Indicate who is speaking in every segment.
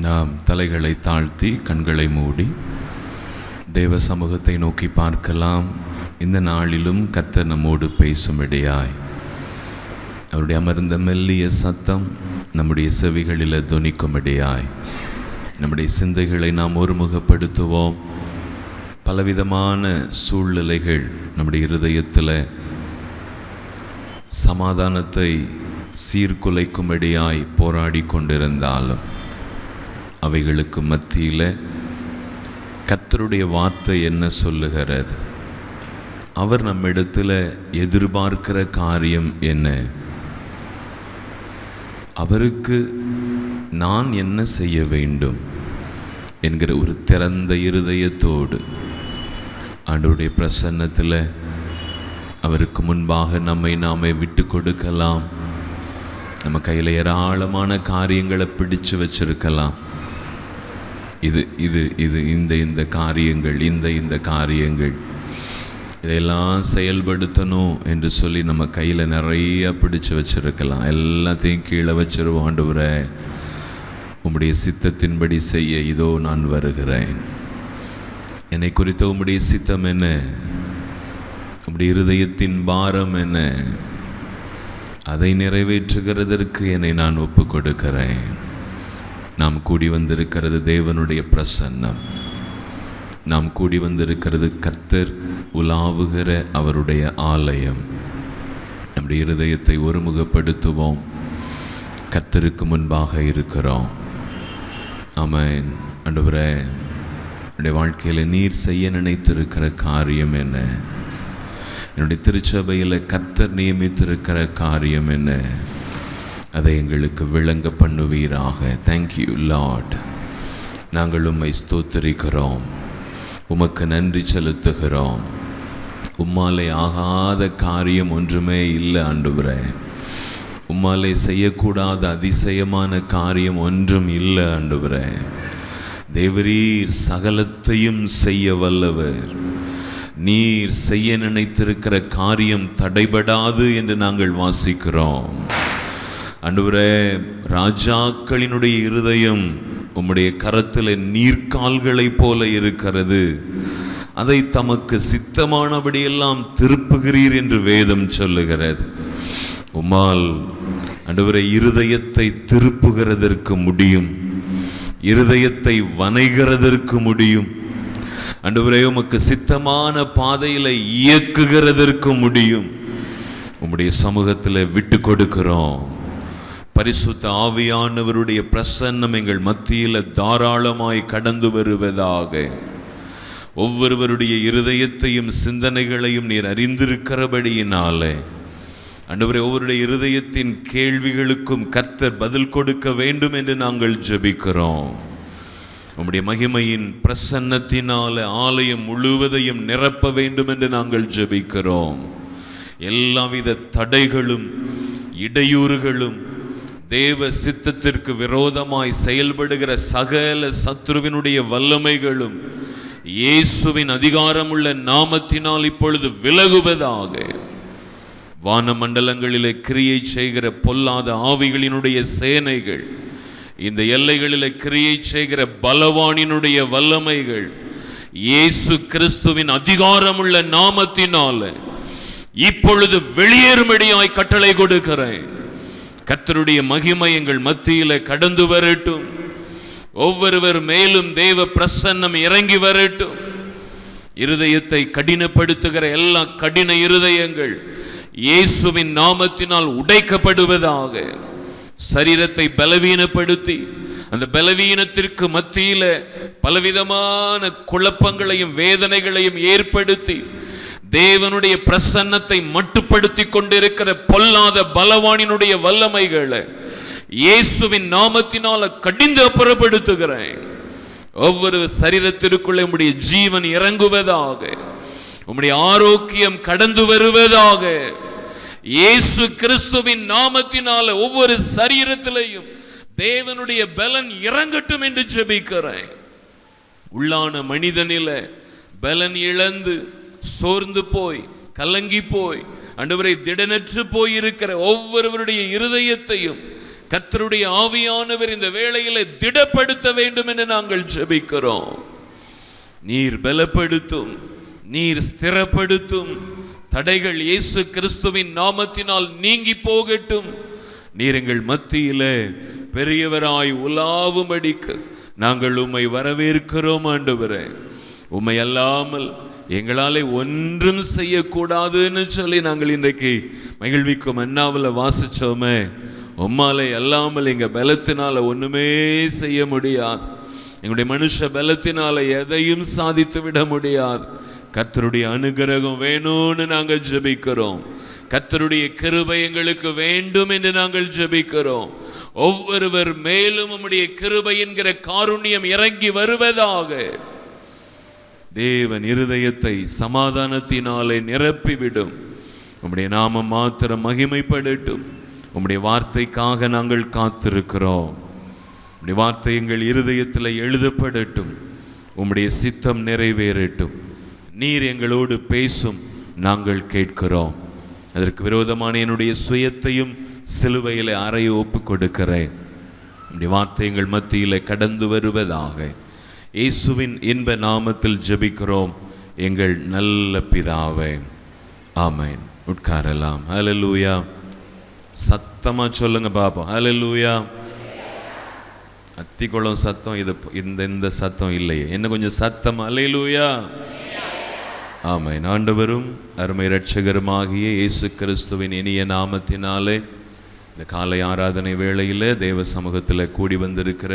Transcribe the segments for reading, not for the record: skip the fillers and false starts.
Speaker 1: நாம் தலைகளை தாழ்த்தி கண்களை மூடி தேவ சமூகத்தை நோக்கி பார்க்கலாம். இந்த நாளிலும் கர்த்தர் நம்மோடு பேசும்படியாய் அவருடைய அமர்ந்த மெல்லிய சத்தம் நம்முடைய செவிகளில் தொனிக்கும்படியாய் நம்முடைய சிந்தைகளை நாம் ஒருமுகப்படுத்துவோம். பலவிதமான சூழ்நிலைகள் நம்முடைய இருதயத்தில் சமாதானத்தை சீர்குலைக்கும்படியாய் போராடி கொண்டிருந்தாலும் அவைகளுக்கு மத்தியில் கர்த்தருடைய வார்த்தை என்ன சொல்லுகிறது? அவர் நம்மிடத்தில் எதிர்பார்க்கிற காரியம் என்ன? அவருக்கு நான் என்ன செய்ய வேண்டும் என்கிற ஒரு திறந்த இருதயத்தோடு ஆண்டவருடைய பிரசன்னத்தில் அவருக்கு முன்பாக நம்மை நாமே விட்டு கொடுக்கலாம். நம்ம கையில் ஏராளமான காரியங்களை பிடிச்சு வச்சிருக்கலாம். இந்த காரியங்கள் இந்த காரியங்கள் இதையெல்லாம் செயல்படுத்தணும் என்று சொல்லி நம்ம கையில் நிறைய பிடிச்சு வச்சிருக்கலாம். எல்லாத்தையும் கீழே வச்சிருவோம். ஆண்டவரே, உம்முடைய சித்தத்தின்படி செய்ய இதோ நான் வருகிறேன். என்னை குறித்த உம்முடைய சித்தம் என்ன? உம்முடைய இருதயத்தின் பாரம் என்ன? அதை நிறைவேற்றுகிறதற்கு என்னை நான் ஒப்பு கொடுக்கிறேன். நாம் கூடி வந்திருக்கிறது தேவனுடைய பிரசன்னம். நாம் கூடி வந்திருக்கிறது கர்த்தர் உலாவுகிற அவருடைய ஆலயம். நம்முடைய இருதயத்தை ஒருமுகப்படுத்துவோம். கர்த்தருக்கு முன்பாக இருக்கிறோம். ஆமென். ஆண்டவரே, என்னுடைய வாழ்க்கையில் நீர் செய்ய நினைத்திருக்கிற காரியம் என்ன? என்னுடைய திருச்சபையில் கர்த்தர் நியமித்திருக்கிற காரியம் என்ன? அதை எங்களுக்கு விளங்க பண்ணுவீராக. Thank you Lord. நாங்கள் உம்மை ஸ்தோத்திரிக்கிறோம், உமக்கு நன்றி செலுத்துகிறோம். உம்மாலே ஆகாத காரியம் ஒன்றுமே இல்லை ஆண்டவரே. உம்மாலே செய்யக்கூடாத அதிசயமான காரியம் ஒன்றும் இல்லை ஆண்டவரே. தேவரீர் சகலத்தையும் செய்ய வல்லவர். நீர் செய்ய நினைத்திருக்கிற காரியம் தடைபடாது என்று நாங்கள் வாசிக்கிறோம். ஆண்டவரே, ராஜாக்களினுடைய இருதயம் உம்முடைய கரத்தில் நீர்க்கால்களை போல இருக்கிறது. அதை தமக்கு சித்தமானபடியெல்லாம் திருப்புகிறீர் என்று வேதம் சொல்லுகிறது. உம்மால் ஆண்டவரே இருதயத்தை திருப்புகிறதற்கு முடியும், இருதயத்தை வனைகிறதற்கு முடியும். ஆண்டவரே, உமக்கு சித்தமான பாதையில இயக்குகிறதற்கு முடியும். உம்முடைய சமூகத்தில் விட்டு கொடுக்கிறோம். பரிசுத்த ஆவியானவருடைய பிரசன்னம் எங்கள் மத்தியில் தாராளமாய் கடந்து வருவதாக. ஒவ்வொருவருடைய இருதயத்தையும் சிந்தனைகளையும் நீர் அறிந்திருக்கிறபடியினாலே ஆண்டவரே, ஒவ்வொருடைய இருதயத்தின் கேள்விகளுக்கும் கர்த்தர் பதில் கொடுக்க வேண்டும் என்று நாங்கள் ஜெபிக்கிறோம். உம்முடைய மகிமையின் பிரசன்னத்தினால ஆலயம் முழுவதையும் நிரப்ப வேண்டும் என்று நாங்கள் ஜெபிக்கிறோம். எல்லாவித தடைகளும் இடையூறுகளும் தேவ சித்தத்திற்கு விரோதமாய் செயல்படுகிற சகல சத்ருவினுடைய வல்லமைகளும் இயேசுவின் அதிகாரமுள்ள நாமத்தினால் இப்பொழுது விலகுவதாக. வானமண்டலங்களிலே கிரியை செய்கிற பொல்லாத ஆவிகளினுடைய சேனைகள், இந்த எல்லைகளிலே கிரியை செய்கிற பலவானினுடைய வல்லமைகள் இயேசு கிறிஸ்துவின் அதிகாரமுள்ள நாமத்தினால இப்பொழுது வெளியேறும்படியாய் கட்டளை கொடுக்கிறேன். கர்த்தருடைய மகிமை எங்கள் மத்தியில கடந்து வரட்டும். ஒவ்வொருவர் மேலும் தேவ பிரசன்னம் இறங்கி வரட்டும். இருதயத்தை கடினப்படுத்துகிற எல்லா கடின இருதயங்கள் இயேசுவின் நாமத்தினால் உடைக்கப்படுவதாக. சரீரத்தை பலவீனப்படுத்தி அந்த பலவீனத்திற்கு மத்தியில பலவிதமான குழப்பங்களையும் வேதனைகளையும் ஏற்படுத்தி தேவனுடைய பிரசன்னத்தை மட்டுப்படுத்தி கொண்டிருக்கிற பொல்லாத பலவானினுடைய வல்லமைகளை இயேசுவின் நாமத்தினால கடிந்து அப்புறப்படுத்துகிறேன். ஒவ்வொரு சரீரத்திற்குள்ளே உம்முடைய ஜீவன் இறங்குவதாக, உம்முடைய ஆரோக்கியம் கடந்து வருவதாக. இயேசு கிறிஸ்துவின் நாமத்தினால ஒவ்வொரு சரீரத்திலையும் தேவனுடைய பலன் இறங்கட்டும் என்று ஜெபிக்கிறேன். உள்ளான மனிதனில பலன் இழந்து சோர்ந்து போய் கலங்கி போய் ஆண்டவரே திடனற்று போயிருக்கிற ஒவ்வொருவருடைய இருதயத்தையும் கர்த்தருடைய ஆவியானவர் இந்த வேளையிலே திடப்படுத்த வேண்டும் என்று நாங்கள் ஜெபிக்கிறோம். நீர் பலப்படுத்தும், நீர் ஸ்திரப்படுத்தும். தடைகள் இயேசு கிறிஸ்துவின் நாமத்தினால் நீங்கி போகட்டும். நீர் எங்கள் மத்தியிலே பெரியவராய் உலாவும்படிக்கு நாங்கள் உம்மை வரவேற்கிறோம் ஆண்டவரே. உம்மை அல்லாமல் எங்களாலே ஒன்றும் செய்யக்கூடாதுன்னு சொல்லி நாங்கள் இன்றைக்கு மகிழ்விக்கும் அண்ணாவில் வாசிச்சோமே. உம்மாலே அல்லாமல் எங்க பலத்தினால ஒண்ணுமே செய்ய முடியாது. எங்களுடைய மனுஷ பலத்தினால எதையும் சாதித்து விட முடியாது. கர்த்தருடைய அனுகிரகம் வேணும்னு நாங்கள் ஜெபிக்கிறோம். கர்த்தருடைய கிருபை எங்களுக்கு வேண்டும் என்று நாங்கள் ஜெபிக்கிறோம். ஒவ்வொருவர் மேலும் உம்முடைய கிருபை என்கிற காருண்யம் இறங்கி வருவதாக. தேவன் இருதயத்தை சமாதானத்தினாலே நிரப்பிவிடும். உம்முடைய நாமம் மாத்திரம் மகிமைப்படட்டும். உம்முடைய வார்த்தைக்காக நாங்கள் காத்திருக்கிறோம். உம்முடைய வார்த்தை எங்கள் இருதயத்தில் எழுதப்படட்டும். உம்முடைய சித்தம் நிறைவேறட்டும். நீர் எங்களோடு பேசும், நாங்கள் கேட்கிறோம். அதற்கு விரோதமான என்னுடைய சுயத்தையும் சிலுவையில் அறைய ஒப்பு கொடுக்கிறேன். உம்முடைய வார்த்தை எங்கள் மத்தியில் கடந்து வருவதாக. இயேசுவின் இன்ப நாமத்தில் ஜெபிக்கிறோம் எங்கள் நல்ல பிதாவே, ஆமென். உட்காரலாம். ஹல்லேலூயா. சத்தமா சொல்லுங்க பாப்போம். ஹல்லேலூயா. அத்திக்குளம் சத்தம் இது, இந்த சத்தம் இல்லையே, என்ன கொஞ்சம் சத்தம். ஹல்லேலூயா. ஆமென். ஆண்டவரும் அருமை இரட்சகருமாகிய இயேசு கிறிஸ்துவின் இனிய நாமத்தினாலே இந்த காலை ஆராதனை வேளையில் தேவ சமூகத்தில் கூடி வந்திருக்கிற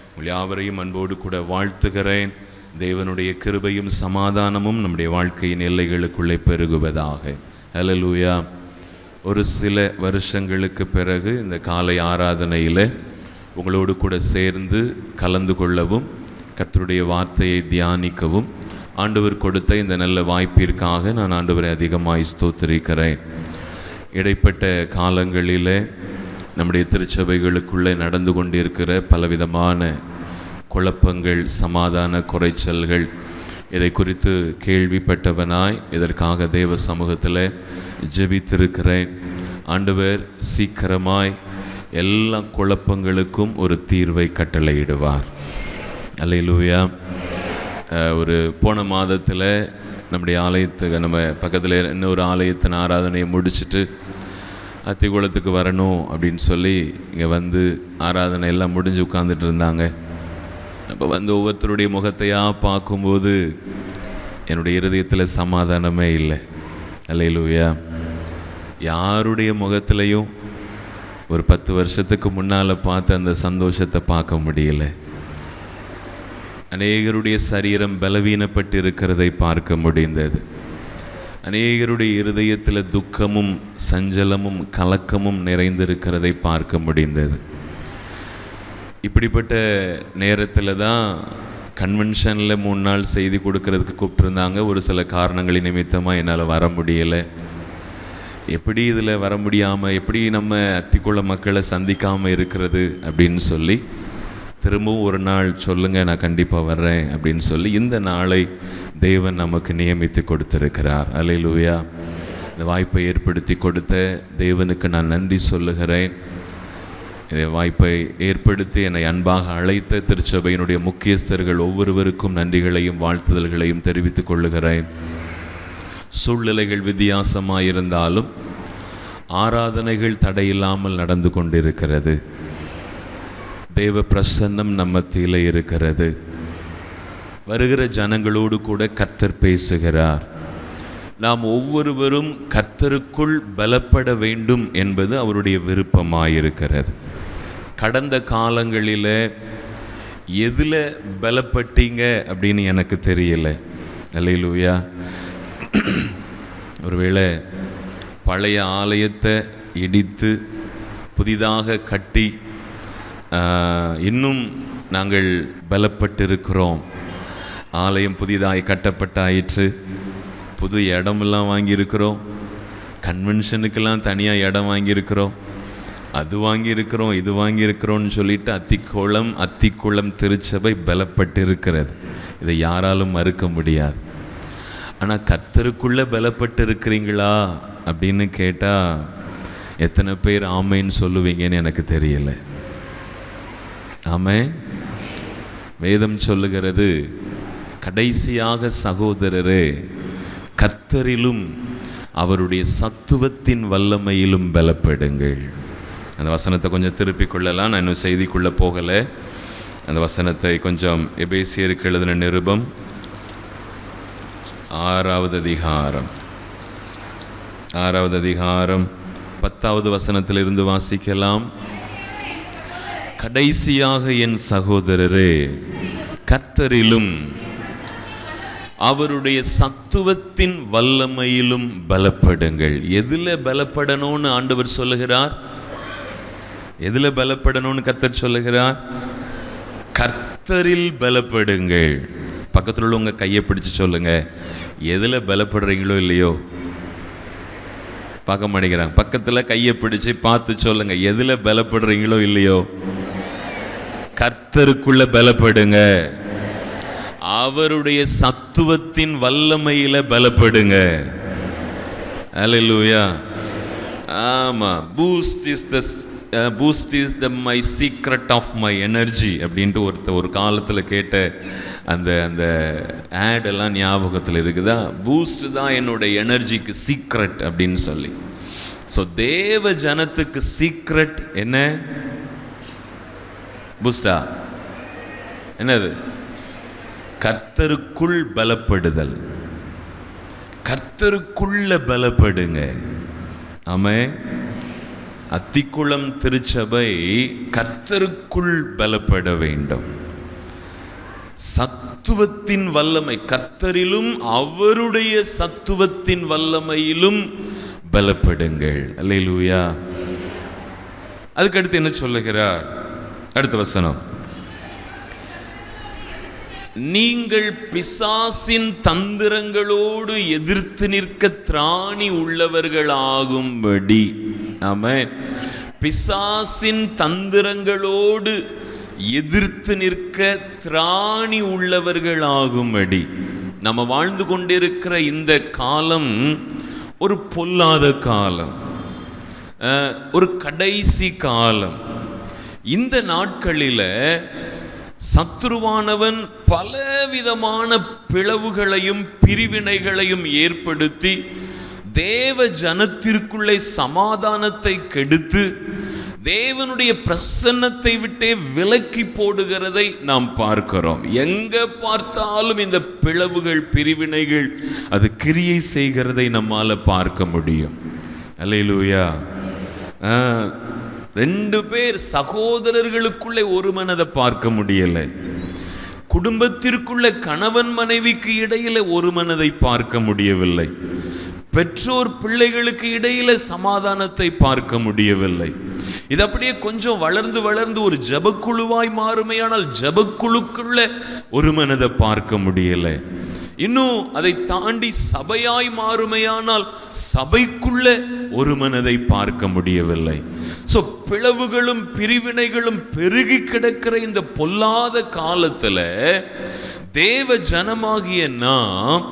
Speaker 1: உங்கள் யாவரையும் அன்போடு கூட வாழ்த்துகிறேன். தேவனுடைய கிருபையும் சமாதானமும் நம்முடைய வாழ்க்கையின் எல்லைகளுக்குள்ளே பெருகுவதாக. ஹல்லேலூயா. ஒரு சில வருஷங்களுக்கு பிறகு இந்த காலை ஆராதனையில் உங்களோடு கூட சேர்ந்து கலந்து கொள்ளவும் கர்த்தருடைய வார்த்தையை தியானிக்கவும் ஆண்டவர் கொடுத்த இந்த நல்ல வாய்ப்பிற்காக நான் ஆண்டவரை அதிகமாய் ஸ்தோத்திரிக்கிறேன். இடைப்பட்ட காலங்களில் நம்முடைய திருச்சபைகளுக்குள்ளே நடந்து கொண்டிருக்கிற பலவிதமான குழப்பங்கள், சமாதான குறைச்சல்கள், இதை குறித்து கேள்விப்பட்டவனாய் இதற்காக தேவ சமூகத்தில் ஜெபித்திருக்கிறேன். ஆண்டவர் சீக்கிரமாய் எல்லா குழப்பங்களுக்கும் ஒரு தீர்வை கட்டளையிடுவார். அல்லேலூயா. ஒரு போன மாதத்தில் நம்முடைய ஆலயத்துக்கு, நம்ம பக்கத்தில் இன்னொரு ஆலயத்தின் ஆராதனையை முடிச்சுட்டு அத்திக்குளத்துக்கு வரணும் அப்படின்னு சொல்லி இங்கே வந்து ஆராதனை எல்லாம் முடிஞ்சு உட்காந்துட்டு இருந்தாங்க. அப்போ வந்து ஒவ்வொருத்தருடைய முகத்தையாக பார்க்கும்போது என்னுடைய இருதயத்தில் சமாதானமே இல்லை. அல்லேலூயா. யாருடைய முகத்திலையும் ஒரு 10 வருஷத்துக்கு முன்னால் பார்த்து அந்த சந்தோஷத்தை பார்க்க முடியல. அநேகருடைய சரீரம் பலவீனப்பட்டு இருக்கிறதை பார்க்க முடிந்தது. அநேகருடைய இருதயத்தில் துக்கமும் சஞ்சலமும் கலக்கமும் நிறைந்திருக்கிறதை பார்க்க முடிந்தது. இப்படிப்பட்ட நேரத்தில் தான் கன்வென்ஷனில் 3 நாள் செய்தி கொடுக்கறதுக்கு கூப்பிட்டுருந்தாங்க. ஒரு சில காரணங்களின் நிமித்தமாக என்னால் வர முடியலை. எப்படி இதில் வர முடியாமல், எப்படி நம்ம அத்திக்குள மக்களை சந்திக்காமல் இருக்கிறது அப்படின்னு சொல்லி திரும்பவும் ஒரு நாள் சொல்லுங்கள், நான் கண்டிப்பாக வர்றேன் அப்படின்னு சொல்லி இந்த நாளை தேவன் நமக்கு நியமித்து கொடுத்திருக்கிறார். அல்லேலூயா. இந்த வாய்ப்பை ஏற்படுத்தி கொடுத்த தேவனுக்கு நான் நன்றி சொல்லுகிறேன். இந்த வாய்ப்பை ஏற்படுத்தி என்னை அன்பாக அழைத்த திருச்சபையினுடைய முக்கியஸ்தர்கள் ஒவ்வொருவருக்கும் நன்றிகளையும் வாழ்த்துதல்களையும் தெரிவித்துக் கொள்ளுகிறேன். சூழ்நிலைகள் வித்தியாசமாயிருந்தாலும் ஆராதனைகள் தடையில்லாமல் நடந்து கொண்டிருக்கிறது. தேவ பிரசன்னம் நம்ம மத்தியிலே இருக்கிறது. வருகிற ஜனங்களோடு கூட கர்த்தர் பேசுகிறார். நாம் ஒவ்வொருவரும் கர்த்தருக்குள் பலப்பட வேண்டும் என்பது அவருடைய விருப்பமாயிருக்கிறது. கடந்த காலங்களில் எதில் பலப்பட்டீங்க அப்படின்னு எனக்கு தெரியல. அல்லேலூயா. ஒருவேளை பழைய ஆலயத்தை இடித்து புதிதாக கட்டி இன்னும் நாங்கள் பலப்பட்டிருக்கிறோம். ஆலயம் புதிதாய் கட்டப்பட்டாயிற்று. புது இடமெல்லாம் வாங்கியிருக்கிறோம். கன்வென்ஷனுக்கெல்லாம் தனியாக இடம் வாங்கியிருக்கிறோம். அது வாங்கியிருக்கிறோம், இது வாங்கியிருக்கிறோன்னு சொல்லிட்டு அத்திக்குளம் திருச்சபை பலப்பட்டு இருக்கிறது. இதை யாராலும் மறுக்க முடியாது. ஆனால் கர்த்தருக்குள்ளே பலப்பட்டு இருக்கிறீங்களா அப்படின்னு கேட்டால் எத்தனை பேர் ஆமேன்னு சொல்லுவீங்கன்னு எனக்கு தெரியல. ஆமென். வேதம் சொல்லுகிறது, கடைசியாக சகோதரரே, கர்த்தரிலும் அவருடைய சத்துவத்தின் வல்லமையிலும் பலப்படுங்கள். அந்த வசனத்தை கொஞ்சம் திருப்பிக் கொள்ளலாம். நான் இன்னும் செய்திக்குள்ளே போகலை. அந்த வசனத்தை கொஞ்சம் எபேசியருக்கு எழுதின நிருபம் 6வது அதிகாரம் 10வது வசனத்திலிருந்து வாசிக்கலாம். கடைசியாக என் சகோதரரே, கர்த்தரிலும் அவருடைய சத்துவத்தின் வல்லமையிலும் பலப்படுங்கள். எதில் பலப்படணும்னு ஆண்டவர் சொல்லுகிறார்? எதில் பலப்படணும்னு கர்த்தர் சொல்லுகிறார்? கர்த்தரில் பலப்படுங்கள். பக்கத்தில் உள்ள உங்கள் கையை பிடிச்சு சொல்லுங்க, எதில் பலப்படுறீங்களோ இல்லையோ. பார்க்க மாட்டேங்கிறாங்க. பக்கத்தில் கையை பிடிச்சு பார்த்து சொல்லுங்க, எதில் பலப்படுறீங்களோ இல்லையோ. கர்த்தருக்குள்ள பலப்படுங்க. அவருடைய சத்துவத்தின் வல்லமையில பலப்படுங்க. அல்லேலூயா. ஆமா. Boost is the my secret of my energy அப்படின்ட்டு ஒரு காலத்தில் கேட்ட அந்த ஆடெல்லாம் ஞாபகத்தில் இருக்குதா? பூஸ்ட் தான் என்னோட எனர்ஜிக்கு சீக்ரெட் அப்படின்னு சொல்லி. ஸோ தேவ ஜனத்துக்கு சீக்ரெட் என்ன? பூஸ்டா என்னது? கர்த்தருக்குள் பலப்படுதல். கர்த்தருக்குள்ள பலப்படுங்க. ஆமென். அத்திக்குளம் திருச்சபை கர்த்தருக்குள் பலப்பட வேண்டும். சத்துவத்தின் வல்லமை, கர்த்தரிலும் அவருடைய சத்துவத்தின் வல்லமையிலும் பலப்படுங்கள். அல்லேலூயா. அதுக்கு அடுத்து என்ன சொல்லுகிறார்? அடுத்த வசனம், நீங்கள் பிசாசின் தந்திரங்களோடு எதிர்த்து நிற்க திராணி உள்ளவர்களாகும்படி. ஆமென். பிசாசின் தந்திரங்களோடு எதிர்த்து நிற்க திராணி உள்ளவர்களாகும்படி. நம்ம வாழ்ந்து கொண்டிருக்கிற இந்த காலம் ஒரு பொல்லாத காலம், ஒரு கடைசி காலம். இந்த நாட்களில் சத்துருவானவன் பலவிதமான பிளவுகளையும் பிரிவினைகளையும் ஏற்படுத்தி தேவ ஜனத்திற்குள்ளே சமாதானத்தை கெடுத்து தேவனுடைய பிரசன்னத்தை விட்டே விலக்கி போடுகிறதை நாம் பார்க்கிறோம். எங்க பார்த்தாலும் இந்த பிளவுகள் பிரிவினைகள் அது கிரியை செய்கிறதை நம்மால பார்க்க முடியும். அல்லேலூயா. 2 பேர் சகோதரர்களுக்குள்ளே ஒரு மனதை பார்க்க முடியல. குடும்பத்திற்குள்ள கணவன் மனைவிக்கு இடையில ஒரு மனதை பார்க்க முடியவில்லை. பெற்றோர் பிள்ளைகளுக்கு இடையில சமாதானத்தை பார்க்க முடியவில்லை. இது அப்படியே கொஞ்சம் வளர்ந்து வளர்ந்து ஒரு ஜபக்குழுவாய் மாறுமையானால் ஜபக்குழுக்குள்ள ஒரு மனதை பார்க்க முடியல. இன்னும் அதை தாண்டி சபையாய் மாறுமையானால் சபைக்குள்ள ஒரு மனதை பார்க்க முடியவில்லை. ஸோ பிளவுகளும் பிரிவினைகளும் பெருகி கிடக்கிற இந்த பொல்லாத காலத்துல தேவ ஜனமாகிய நாம்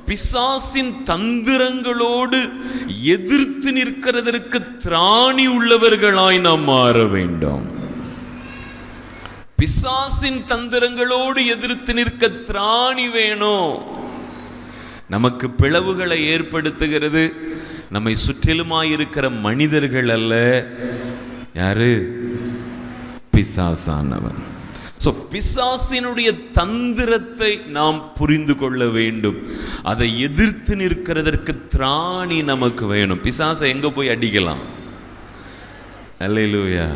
Speaker 1: பிசாசின் தந்திரங்களோடு எதிர்த்து நிற்கிறதற்கு திராணி உள்ளவர்களாய் நாம் மாற வேண்டும். பிசாசின் தந்திரங்களோடு எதிர்த்து நிற்க திராணி வேணும். நமக்கு பிளவுகளை ஏற்படுத்துகிறது நம்மை சுற்றிலுமாயிருக்கிற மனிதர்கள் அல்ல. யாரு? பிசாசானவன். ஸோ பிசாசினுடைய தந்திரத்தை நாம் புரிந்து கொள்ள வேண்டும். அதை எதிர்த்து நிற்கிறதற்கு திராணி நமக்கு வேணும். பிசாசை எங்க போய் அடிக்கலாம்? அல்லேலூயா.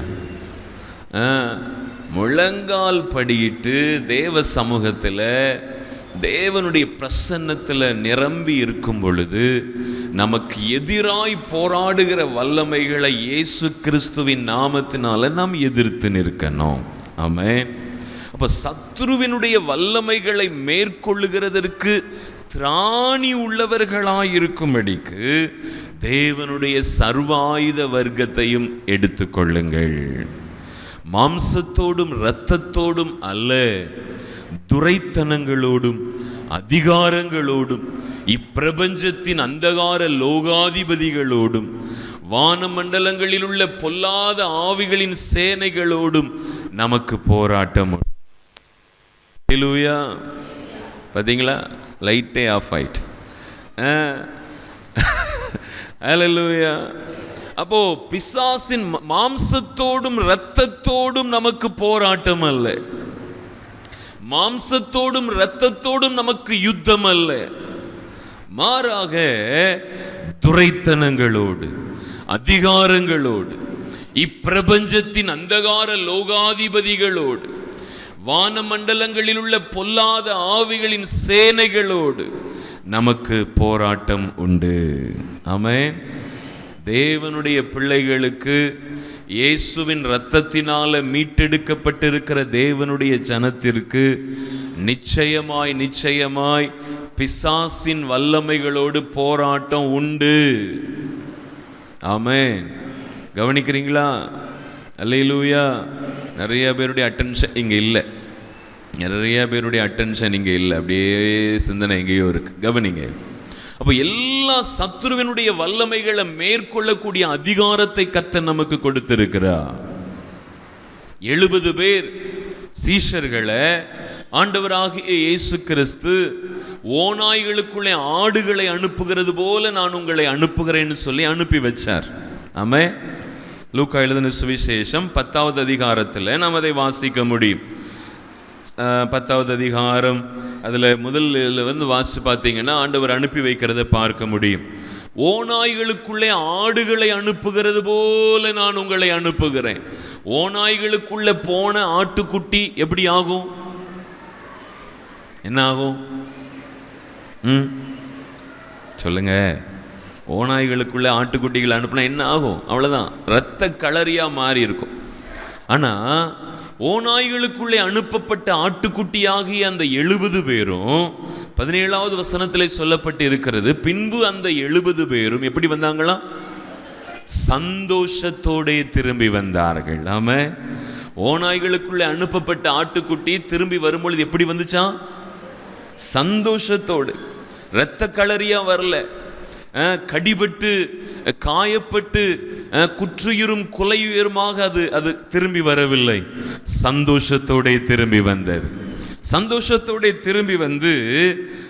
Speaker 1: முழங்கால் படியிட்டு தேவ சமூகத்தில் தேவனுடைய பிரசன்னத்தில் நிரம்பி இருக்கும் பொழுது நமக்கு எதிராய் போராடுகிற வல்லமைகளை இயேசு கிறிஸ்துவின் நாமத்தினால நாம் எதிர்த்து நிற்கணும். ஆமென். அப்ப சத்துருவினுடைய வல்லமைகளை மேற்கொள்ளுகிறதற்கு திராணி உள்ளவர்களாயிருக்கும்படிக்கு தேவனுடைய சர்வாயுத வர்க்கத்தையும் எடுத்துக்கொள்ளுங்கள். மாம்சத்தோடும் இரத்தத்தோடும் அல்ல, துரைத்தனங்களோடும் அதிகாரங்களோடும் இப்பிரபஞ்சத்தின் அந்தகார லோகாதிபதிகளோடும் வானமண்டலங்களில் உள்ள பொல்லாத ஆவிகளின் சேனைகளோடும் நமக்கு போராட்டம். ஹல்லேலூயா. பார்த்தீங்களா, லைட்டே ஆஃப் ஆயிட்டு. ஹல்லேலூயா. அப்போ பிசாசின் மாம்சத்தோடும் இரத்தத்தோடும் நமக்கு போராட்டம் அல்ல, மாம்சத்தோடும் இரத்தத்தோடும் நமக்கு யுத்தம் அல்ல, மாறாக துரைத்தனங்களோடு, அதிகாரங்களோடு, இப்பிரபஞ்சத்தின் அந்தகார லோகாதிபதிகளோடு, வானமண்டலங்களில் உள்ள பொல்லாத ஆவிகளின் சேனைகளோடு நமக்கு போராட்டம் உண்டு. ஆமென். தேவனுடைய பிள்ளைகளுக்கு, இயேசுவின் இரத்தத்தினால மீட்டெடுக்கப்பட்டிருக்கிற தேவனுடைய ஜனத்திற்கு நிச்சயமாய் நிச்சயமாய் பிசாசின் வல்லமைகளோடு போராட்டம் உண்டு. ஆமென். கவனிக்கிறீங்களா? அல்லேலூயா. நிறைய பேருடைய அட்டென்ஷன் இங்கே இல்லை, நிறைய பேருடைய அட்டென்ஷன் இங்கே இல்லை, அப்படியே சிந்தனை எங்கேயோ இருக்கு. கவனிங்க. அப்போ எல்லா சத்துருவினுடைய வல்லமைகளை மேற்கொள்ளக்கூடிய அதிகாரத்தை கர்த்தர் நமக்கு கொடுத்திருக்கிறார். 70 பேர் சீஷர்களை ஆண்டவராகிய இயேசு கிறிஸ்து ஓநாய்களுக்குள்ளே ஆடுகளை அனுப்புகிறது போல நான் உங்களை அனுப்புகிறேன்னு சொல்லி அனுப்பி வச்சார். ஆமென். லூக்கா எழுதின சுவிசேஷம் 10வது அதிகாரத்தில் நாம் அதை வாசிக்க முடியும். 10வது அதிகாரம் அதில் முதல்ல வாசித்து பார்த்தீங்கன்னா ஆண்டவர் அனுப்பி வைக்கிறத பார்க்க முடியும். ஓநாய்களுக்குள்ளே ஆடுகளை அனுப்புகிறது போல நான் உங்களை அனுப்புகிறேன். ஓநாய்களுக்குள்ளே போன ஆட்டுக்குட்டி எப்படி ஆகும்? என்ன ஆகும்? சொல்லுங்க. ஓநாய்களுக்குள்ள ஆட்டுக்குட்டிகள் அனுப்புனா என்ன ஆகும்? அவ்வளோதான், இரத்த களரியா மாறி இருக்கும். ஆனால் ஓநாய்களுக்குள்ளே அனுப்பப்பட்ட ஆட்டுக்குட்டியாகிய அந்த 70 பேரும் 17வது வசனத்தில் சொல்லப்பட்டு இருக்கிறது, பின்பு அந்த 70 பேரும் எப்படி வந்தாங்களாம்? சந்தோஷத்தோடே திரும்பி வந்தார்கள். ஆமா, ஓநாய்களுக்குள்ளே அனுப்பப்பட்ட ஆட்டுக்குட்டி திரும்பி வரும்பொழுது எப்படி வந்துச்சான்? சந்தோஷத்தோடு. இரத்த களரியா வரல, கடிபட்டு காயப்பட்டு குற்றுயிரும் குலையுயிருமாக அது திரும்பி வரவில்லை, சந்தோஷத்தோட திரும்பி வந்தது. சந்தோஷத்தோட திரும்பி வந்து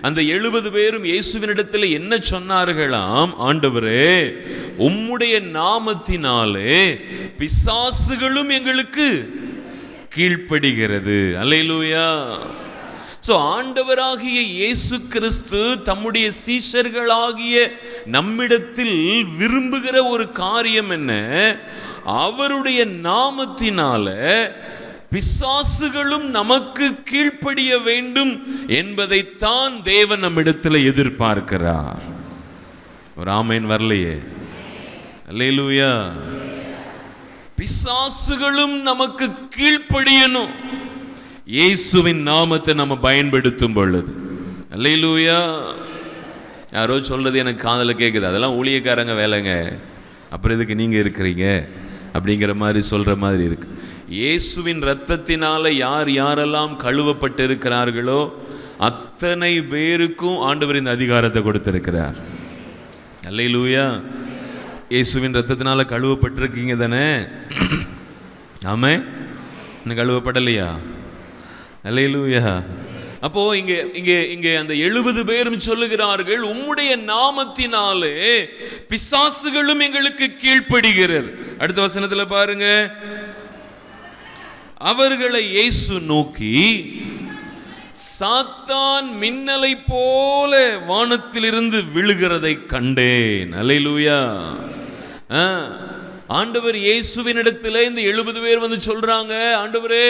Speaker 1: அந்த 70 பேரும் இயேசுவினிடத்தில் என்ன சொன்னார்களாம்? ஆண்டவரே, உம்முடைய நாமத்தினாலே பிசாசுகளும் எங்களுக்கு கீழ்ப்படுகிறது. அல்லேலூயா. ஆண்டவராகிய இயேசு கிறிஸ்து தம்முடைய சீஷர்களாகிய நம்மிடத்தில் விரும்புகிற ஒரு காரியம் என்ன? அவருடைய நாமத்தினால பிசாசுகளும் நமக்கு கீழ்ப்படிய வேண்டும் என்பதைத்தான் தேவன் நம்மிடத்தில் எதிர்பார்க்கிறார். ஒரு ஆமென் வரலையே? அல்லேலூயா. பிசாசுகளும் நமக்கு கீழ்ப்படியணும் இயேசுவின் நாமத்தை நம்ம பயன்படுத்தும் பொழுது. அல்லேலூயா. யாரோ சொல்றது எனக்கு காதுல கேட்குது, அதெல்லாம் ஊழியக்காரங்க வேலைங்க, அப்புறம் இதுக்கு நீங்க இருக்கிறீங்க அப்படிங்கிற மாதிரி சொல்ற மாதிரி இருக்கு. இயேசுவின் இரத்தத்தினால யார் யாரெல்லாம் கழுவப்பட்டு இருக்கிறார்களோ அத்தனை பேருக்கும் ஆண்டவர் இந்த அதிகாரத்தை கொடுத்திருக்கிறார். அல்லேலூயா. இயேசுவின் இரத்தத்தினால கழுவப்பட்டிருக்கீங்க தானே? ஆமே, இன்னும் கழுவப்படலையா? அல்லேலூயா. அப்போ இங்கே அந்த 70 பேரும் சொல்லுகிறார்கள், உம்முடைய நாமத்தினாலே பிசாசுகளும் எங்களுக்கு கீழ்ப்படுகிறது. அடுத்த வசனத்துல பாருங்க, அவர்களை இயேசு நோக்கி, சாத்தான் மின்னலை போல வானத்திலிருந்து விழுகிறதை கண்டேன். அல்லேலூயா. ஆண்டவர் இயேசுவின் இடத்துல இந்த 70 பேர் வந்து சொல்றாங்க, ஆண்டவரே,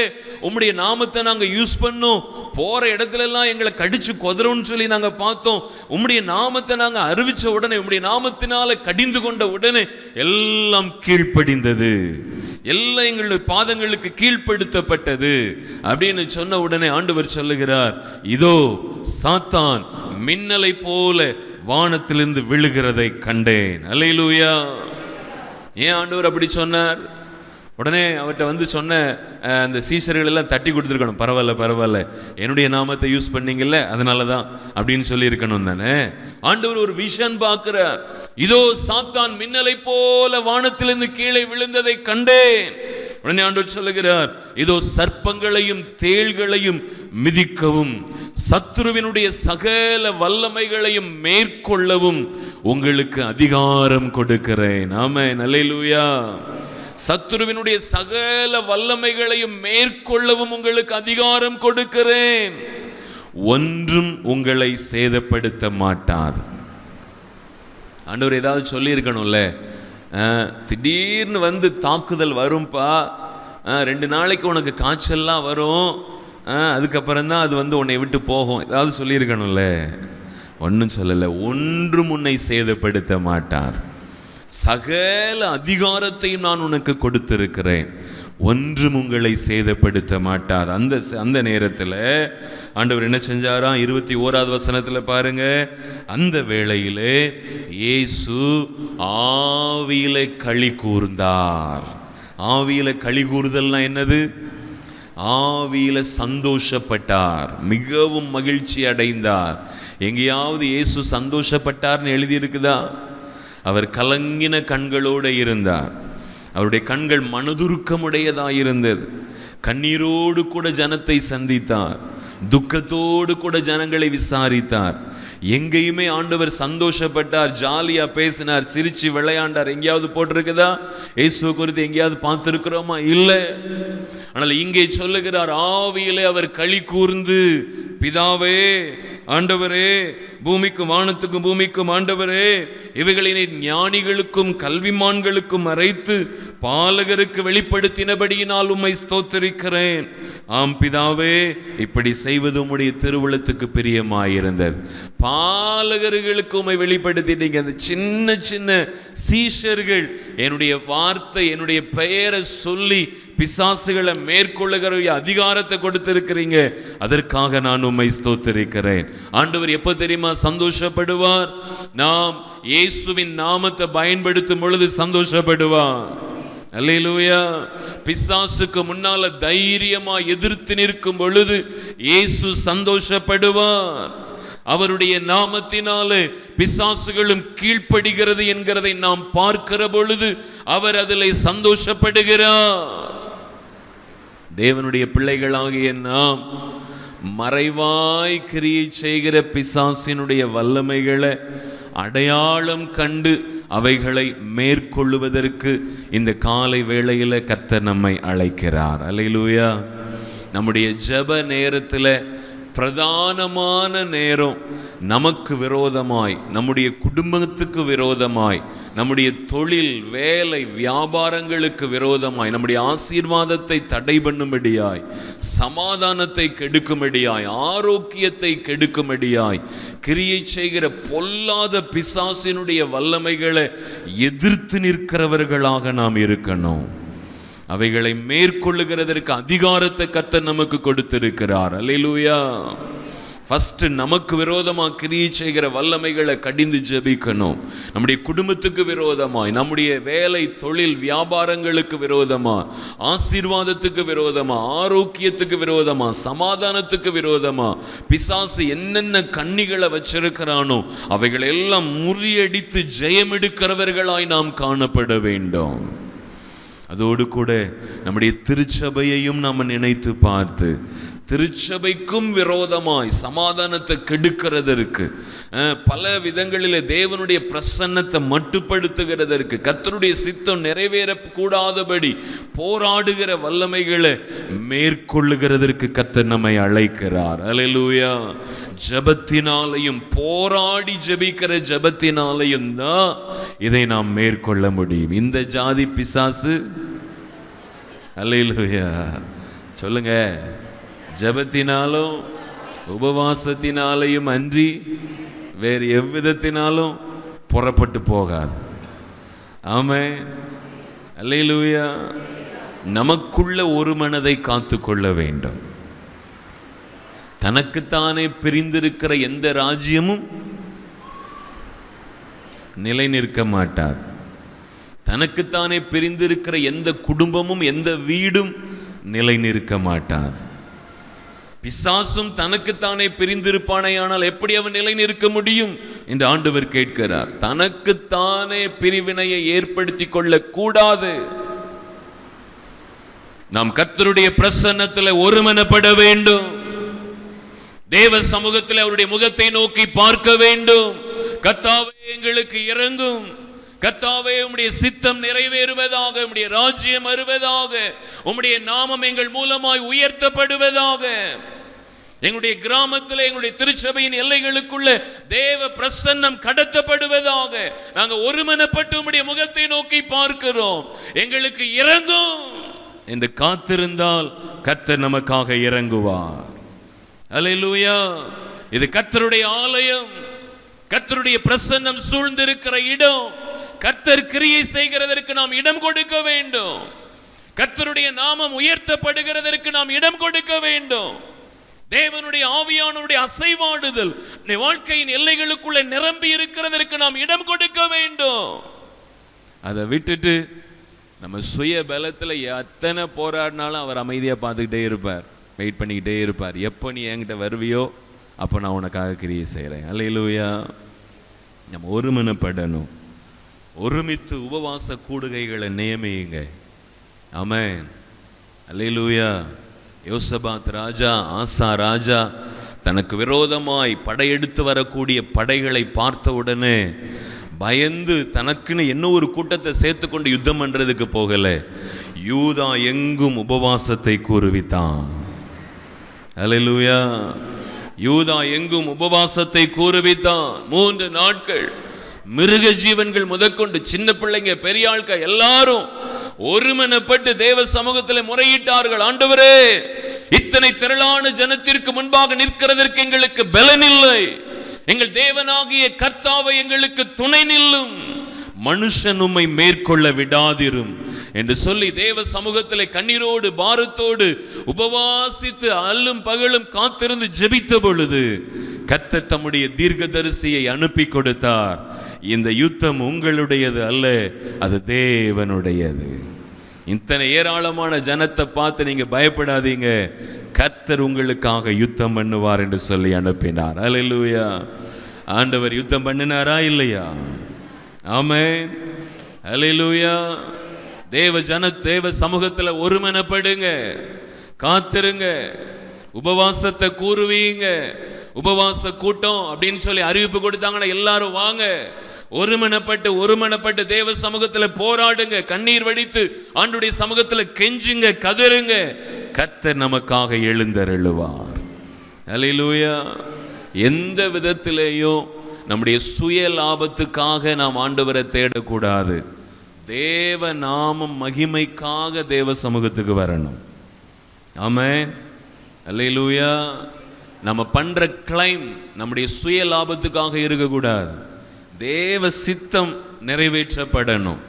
Speaker 1: உம்முடைய நாமத்தை நாங்க யூஸ் பண்ணோம், போற இடத்துல எல்லாம் எங்களை கடிச்சு கொதறோம்னு சொல்லி நாங்க பார்த்தோம். உம்முடைய நாமத்தை நாங்க அறிவிச்ச உடனே, உம்முடைய நாமத்தினால கடிந்து கொண்ட உடனே எல்லாம் கீழ்ப்படிந்தது, எல்லாம் எங்களுடைய பாதங்களுக்கு கீழ்ப்படுத்தப்பட்டது அப்படின்னு சொன்ன உடனே ஆண்டவர் சொல்லுகிறார், இதோ சாத்தான் மின்னலை போல வானத்திலிருந்து விழுகிறதை கண்டேன். அல்லேலூயா. ஏன் ஆண்டவர் அப்படி சொன்னார்? உடனே அவர்கிட்ட வந்து சொன்ன அந்த சீஷர்கள் எல்லாம் தட்டி கொடுத்துருக்கணும். பரவாயில்ல, என்னுடைய நாமத்தை யூஸ் பண்ணீங்கல்ல, அதனால தான் அப்படின்னு சொல்லியிருக்கணும் தானே. ஆண்டவர் ஒரு விஷன் பார்க்கிறார். இதோ சாத்தான் மின்னலை போல வானத்திலிருந்து கீழே விழுந்ததை கண்டேன். உடனே ஆண்டவர் சொல்லுகிறார், இதோ சர்ப்பங்களையும் தேள்களையும் மிதிக்கவும் சத்துருவினுடைய சகல வல்லமைகளையும் மேற்கொள்ளவும் உங்களுக்கு அதிகாரம் கொடுக்கிறேன். ஆமென், அல்லேலூயா. சத்துருவினுடைய சகல வல்லமைகளையும் மேற்கொள்ளவும் உங்களுக்கு அதிகாரம் கொடுக்கிறேன். ஒன்றும் உங்களை சேதப்படுத்த மாட்டாது. ஆண்டவர் ஏதாவது சொல்லி இருக்கணும்ல. திடீர்னு வந்து தாக்குதல் வரும்பா, 2 நாளைக்கு உனக்கு காய்ச்சல்லாம் வரும், அதுக்கப்புறம் தான் அது வந்து உன்னை விட்டு போகும், ஏதாவது சொல்லியிருக்கணும்ல. ஒன்றும் சொல்லலை. ஒன்றும் உன்னை சேதப்படுத்த மாட்டாது. சகல அதிகாரத்தையும் நான் உனக்கு கொடுத்திருக்கிறேன், ஒன்றும் உங்களை சேதப்படுத்த மாட்டார். அந்த நேரத்தில் ஆண்டவர் என்ன செஞ்சாரா? 21வது வசனத்தில் பாருங்க. அந்த வேளையிலே இயேசு ஆவியிலே களி கூர்ந்தார். ஆவியில களி கூறுதல்னா என்னது? ஆவியில சந்தோஷப்பட்டார், மிகவும் மகிழ்ச்சி அடைந்தார். எங்கேயாவது இயேசு சந்தோஷப்பட்டார்னு எழுதியிருக்குதா? அவர் கலங்கின கண்களோடு இருந்தார். அவருடைய கண்கள் மனதுருக்கமுடையதாயிருந்தது. கண்ணீரோடு கூட ஜனத்தை சந்தித்தார், துக்கத்தோடு கூட ஜனங்களை விசாரித்தார். எங்கேயுமே ஆண்டவர் சந்தோஷப்பட்டார், ஜாலியா பேசினார், சிரிச்சு விளையாண்டார். எங்கேயாவது போட்டிருக்குதா? இயேசு குறித்து எங்கேயாவது பார்த்திருக்கிறோமா? இல்லை. ஆனால் இங்கே சொல்லுகிறார், ஆவியிலே அவர் களி கூர்ந்து, பிதாவே, ஆண்டவரே, பூமிக்கும் வானத்துக்கும் பூமிக்கும் ஆண்டவரே, இவைகளை ஞானிகளுக்கும் கல்விமான்களுக்கும் மறைத்து பாலகருக்கு வெளிப்படுத்தினபடியினால் உம்மை ஸ்தோத்திரிக்கிறேன். ஆம் பிதாவே, இப்படி செய்வது உம்முடைய திருவுளத்துக்கு பிரியமாயிருந்தது. பாலகர்களுக்கு உம்மை வெளிப்படுத்திட்டீங்க. அந்த சின்ன சின்ன சீஷர்கள் என்னுடைய வார்த்தை, என்னுடைய பெயரை சொல்லி பிசாசுகளை மேற்கொள்ளுகிற அதிகாரத்தை கொடுத்திருக்கிறீங்க. அதற்காக நான் உம்மை ஸ்தோத்திரிக்கிறேன். ஆண்டவர் எப்ப தெரியுமா சந்தோஷப்படுவார்? நாம் இயேசுவின் நாமத்தை பயன்படுத்தும் பொழுது சந்தோஷப்படுவார். அல்லேலூயா. பிசாசுக்கு முன்னால தைரியமா எதிர்த்து நிற்கும் பொழுது இயேசு சந்தோஷப்படுவார். அவருடைய நாமத்தினாலே பிசாசுகளும் கீழ்ப்படுகிறது என்கிறதை நாம் பார்க்கிற பொழுது அவர் அதில் சந்தோஷப்படுகிறார். தேவனுடைய பிள்ளைகளாகிய நாம் மறைவாய் கிரியை செய்கிற பிசாசினுடைய வல்லமைகளை அடையாளம் கண்டு அவைகளை மேற்கொள்ளுவதற்கு இந்த காலை வேளையில் கர்த்தர் நம்மை அழைக்கிறார். அல்லேலூயா. நம்முடைய ஜெப நேரத்தில் பிரதானமான நேரம் நமக்கு விரோதமாய், நம்முடைய குடும்பத்துக்கு விரோதமாய், நம்முடைய தொழில் வேலை வியாபாரங்களுக்கு விரோதமாய், நம்முடைய ஆசீர்வாதத்தை தடை பண்ணும்படியாய், சமாதானத்தை கெடுக்கும்படியாய், ஆரோக்கியத்தை கெடுக்கும்படியாய் கிரியை செய்கிற பொல்லாத பிசாசினுடைய வல்லமைகளை எதிர்த்து நிற்கிறவர்களாக நாம் இருக்கணும். அவைகளை மேற்கொள்ளுகிறதற்கு அதிகாரத்தை கர்த்தர் நமக்கு கொடுத்திருக்கிறார். அல்லேலூயா. ஃபர்ஸ்ட் நமக்கு விரோதமாக கிரியை செய்கிற வல்லமைகளை கடிந்து ஜெபிக்கணும். நம்முடைய குடும்பத்துக்கு விரோதமாய், நம்முடைய வேலை தொழில் வியாபாரங்களுக்கு விரோதமா, ஆசீர்வாதத்துக்கு விரோதமா, ஆரோக்கியத்துக்கு விரோதமா, சமாதானத்துக்கு விரோதமா பிசாசு என்னென்ன கண்ணிகளை வச்சிருக்கிறானோ அவைகளை எல்லாம் முறியடித்து ஜெயமெடுக்கிறவர்களாய் நாம் காணப்பட வேண்டும். அதோடு கூட நம்முடைய திருச்சபையையும் நாம் நினைத்து பார்த்து, திருச்சபைக்கும் விரோதமாய் சமாதானத்தை கெடுக்கிறதற்கு, பல விதங்களிலே தேவனுடைய பிரசன்னத்தை மட்டுப்படுத்துகிறதற்கு, கர்த்தருடைய சித்தம் நிறைவேறக்கூடாதபடி போராடுகிற வல்லமைகளை மேற்கொள்ளுகிறதற்கு கர்த்தர் நம்மை அழைக்கிறார். அல்லேலூயா. ஜபத்தினாலையும், போராடி ஜபிக்கிற ஜபத்தினாலையும் தான் இதை நாம் மேற்கொள்ள முடியும். இந்த ஜாதி பிசாசு, அல்லேலூயா சொல்லுங்க, ஜபத்தினாலும் உபவாசத்தினாலையும் அன்றி வேறு எவ்விதத்தினாலும் புறப்பட்டு போகாது. ஆமென், அல்லேலூயா. நமக்குள்ள ஒரு மனதை காத்து கொள்ள வேண்டும். தனக்குத்தானே பிரிந்திருக்கிற எந்த ராஜ்யமும் நிலை நிற்க மாட்டாது. தனக்குத்தானே பிரிந்திருக்கிற எந்த குடும்பமும் எந்த வீடும் நிலை நிற்க மாட்டாது. பிசாசும் தனக்குத்தானே பிரிந்திருப்பானேயானால் எப்படி அவன் நிலை நிற்க முடியும் என்று ஆண்டவர் கேட்கிறார். தனக்குத்தானே பிரிவினையை ஏற்படுத்தி கொள்ள கூடாது. நாம் கர்த்தருடைய பிரசன்னத்தில் ஒருமனப்பட வேண்டும். தேவ சமூகத்தில் அவருடைய முகத்தை நோக்கி பார்க்க வேண்டும். கர்த்தாவே எங்களுக்கு இறங்கும், கர்த்தாவே உம்முடைய சித்தம் நிறைவேறுவதாக, உம்முடைய ராஜ்யம் வருவதாக, உம்முடைய நாமம் எங்கள் மூலமாய் உயர்த்தப்படுவதாக, எங்களுடைய கிராமத்தில் எங்களுடைய திருச்சபையின் எல்லைகளுக்குள்ள தேவ பிரசன்னம் கடத்தப்படுவதாக. நாங்கள் ஒருமனப்பட்டு உம்முடைய முகத்தை நோக்கி பார்க்கிறோம், எங்களுக்கு இறங்கும் என்று காத்திருந்தால் கர்த்தர் நமக்காக இறங்குவார். அல்லேலூயா. இது கர்த்தருடைய ஆலயம், கர்த்தருடைய பிரசன்னம் சூழ்ந்திருக்கிற இடம். கர்த்தர் கிரியை செய்கிறதற்கு நாம் இடம் கொடுக்க வேண்டும். கர்த்தருடைய நாமம் உயர்த்தப்படுகிறதற்கு நாம் இடம் கொடுக்க வேண்டும். தேவனுடைய ஆவியானவருடைய அசைவாடுதல் வாழ்க்கையின் எல்லைகளுக்குள்ள நிரம்பி இருக்கிறதற்கு நாம் இடம் கொடுக்க வேண்டும். அதை விட்டுட்டு நம்ம சுய பலத்தில் எத்தனை போராடினாலும் அவர் அமைதியாக பார்த்துக்கிட்டே இருப்பார், வெயிட் பண்ணிக்கிட்டே இருப்பார். எப்போ நீ என்கிட்ட வருவியோ அப்போ நான் உனக்காக கிரியை செய்கிறேன். அல்லேலூயா. நம்ம ஒருமனப்படணும். ஒருமித்து உபவாச கூடுகைகளை நியமியுங்க. ஆமென். அல்லேலூயா. யோசபாத் ராஜா, ஆசா ராஜா தனக்கு விரோதமாய் படையெடுத்து வரக்கூடிய படைகளை பார்த்த உடனே பயந்து தனக்குன்னு என்ன ஒரு கூட்டத்தை சேர்த்து கொண்டு யுத்தம் பண்றதுக்கு போகல, யூதா எங்கும் உபவாசத்தை கூறுவித்தான். அல்லேலூயா. யூதா எங்கும் உபவாசத்தை கூறுவித்தான். 3 நாட்கள் மிருக ஜீவன்கள் முதற்கொண்டு சின்ன பிள்ளைங்க பெரிய ஆட்கள் எல்லாரும் ஒருமனப்பட்டு தேவ சமூகத்தில் முறையிட்டார்கள். ஆண்டவரே, இத்தனை திரளான ஜனத்திற்கு முன்பாக நிற்கிறதற்கு எங்களுக்கு பலன் இல்லை, எங்கள் தேவனாகிய கர்த்தாவை எங்களுக்கு துணை நில்லும், மனுஷன் உம்மை மேற்கொள்ள விடாதிரும் என்று சொல்லி தேவ சமூகத்தில் கண்ணீரோடு பாரத்தோடு உபவாசித்து அல்லும் பகலும் காத்திருந்து ஜெபித்த பொழுது கர்த்தர் தம்முடைய தீர்க்கதரிசியை அனுப்பி கொடுத்தார். இந்த யுத்தம் உங்களுடையது அல்ல, அது தேவனுடையது. இத்தனை ஏராளமான ஜனத்தை பார்த்து நீங்க பயப்படாதீங்க, கர்த்தர் உங்களுக்காக யுத்தம் பண்ணுவார் என்று சொல்லி அனுப்பினார். அல்லேலூயா. ஆண்டவர் யுத்தம் பண்ணினாரா இல்லையா? ஆமென். அல்லேலூயா. தேவ சமூகத்தில் ஒருமனப்படுங்க, காத்திருங்க, உபவாசத்தை கூறுவீங்க. உபவாச கூட்டம் அப்படின்னு சொல்லி அறிவிப்பு கொடுத்தாங்கன்னா எல்லாரும் வாங்க. ஒருமனப்பட்டு தேவ சமூகத்தில் போராடுங்க, கண்ணீர் வடித்து ஆண்டுடைய சமூகத்தில் கெஞ்சுங்க, கதறுங்க. கர்த்தர் நமக்காக எழுந்தருளுவார். அல்லேலூயா. எந்த விதத்திலேயும் நம்முடைய சுய லாபத்துக்காக நாம் ஆண்டவரை தேடக்கூடாது. தேவ நாமம் மகிமைக்காக தேவ சமூகத்துக்கு வரணும். ஆமென். அல்லேலூயா. நம்ம பண்ற கிளைம் நம்முடைய சுய லாபத்துக்காக இருக்கக்கூடாது. தேவ சித்தம் நிறைவேற்றப்படணும்,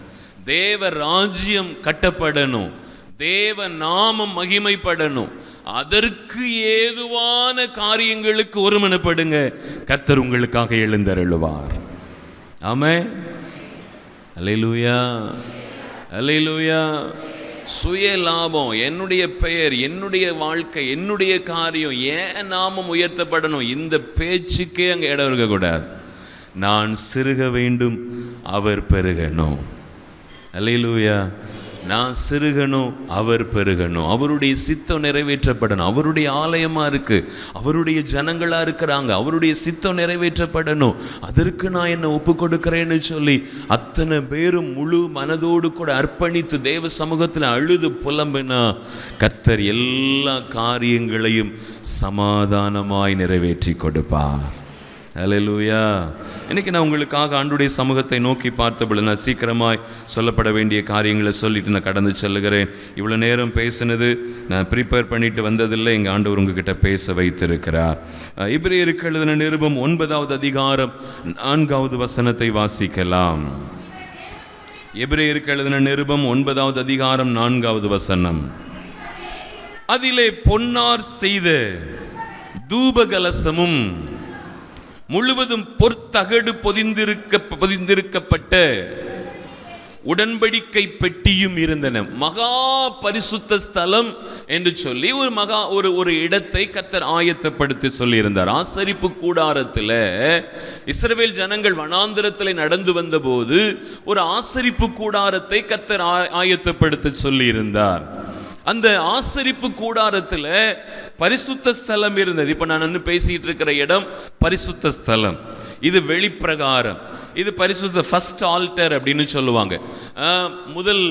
Speaker 1: தேவ ராஜ்யம் கட்டப்படணும், தேவ நாமம் மகிமைப்படணும். அதற்கு ஏதுவான காரியங்களுக்கு ஒருமனப்படுங்க, கர்த்தர் உங்களுக்காக எழுந்தருளுவார். ஆமென். அல்லேலூயா. அல்லேலூயா. சுய லாபம், என்னுடைய பெயர், என்னுடைய வாழ்க்கை, என்னுடைய காரியம், ஏன் நாமம் உயர்த்தப்படணும், இந்த பேச்சுக்கே அங்கே இடம் இருக்கக்கூடாது. நான் சிறுக வேண்டும், அவர் பெருகணும். அல்லேலூயா. நான் சிறுகணும், அவர் பெருகணும். அவருடைய சித்தம் நிறைவேற்றப்படணும். அவருடைய ஆலயமா இருக்கு, அவருடைய ஜனங்களா இருக்கிறாங்க, அவருடைய சித்தம் நிறைவேற்றப்படணும். அதற்கு நான் என்ன ஒப்பு கொடுக்கிறேன்னு சொல்லி அத்தனை பேரும் முழு மனதோடு கூட அர்ப்பணித்து தேவ சமூகத்தில் அழுது புலம்பினா கர்த்தர் எல்லா காரியங்களையும் சமாதானமாய் நிறைவேற்றி கொடுப்பார். அல்லேலூயா. இன்னைக்கு நான் உங்களுக்காக ஆண்டுடைய சமூகத்தை நோக்கி பார்த்தபொழுது நான் சீக்கிரமாய் சொல்லப்பட வேண்டிய காரியங்களை சொல்லிட்டு நான் கடந்து செல்லுகிறேன். இவ்வளோ நேரம் பேசினது நான் ப்ரிப்பேர் பண்ணிட்டு வந்ததில்லை, எங்கள் ஆண்டவர் உங்ககிட்ட பேச வைத்திருக்கிறார். எபிரேயருக்கு எழுதின நிருபம் 9வது அதிகாரம் 4வது வசனத்தை வாசிக்கலாம். எபிரேயருக்கு எழுதின நிருபம் 9வது அதிகாரம் 4வது வசனம். அதிலே பொன்னார் செய்த தூபகலசமும் முழுவதும் பொற்தகடு பொதிந்திருக்கப்பட்ட உடன்படிக்கை பெட்டியும் இருந்தன. மகா பரிசுத்த ஸ்தலம் என்று சொல்லி ஒரு இடத்தை கர்த்தர் ஆயத்தப்படுத்தி சொல்லி இருந்தார். ஆசரிப்பு கூடாரத்தில் இஸ்ரவேல் ஜனங்கள் வனாந்திரத்தில் நடந்து வந்த போது ஒரு ஆசரிப்பு கூடாரத்தை கர்த்தர் ஆயத்தப்படுத்தி சொல்லி இருந்தார். அந்த ஆசரிப்பு கூடாரத்தில் பரிசுத்த ஸ்தலம் இருந்தது. இப்ப நான் பேசிட்டு இருக்கிற இடம் பரிசுத்த ஸ்தலம். இது வெளிப்பிரகாரம். இது பரிசுத்த ஃபர்ஸ்ட் ஆல்டர் அப்படின்னு சொல்லுவாங்க. முதல்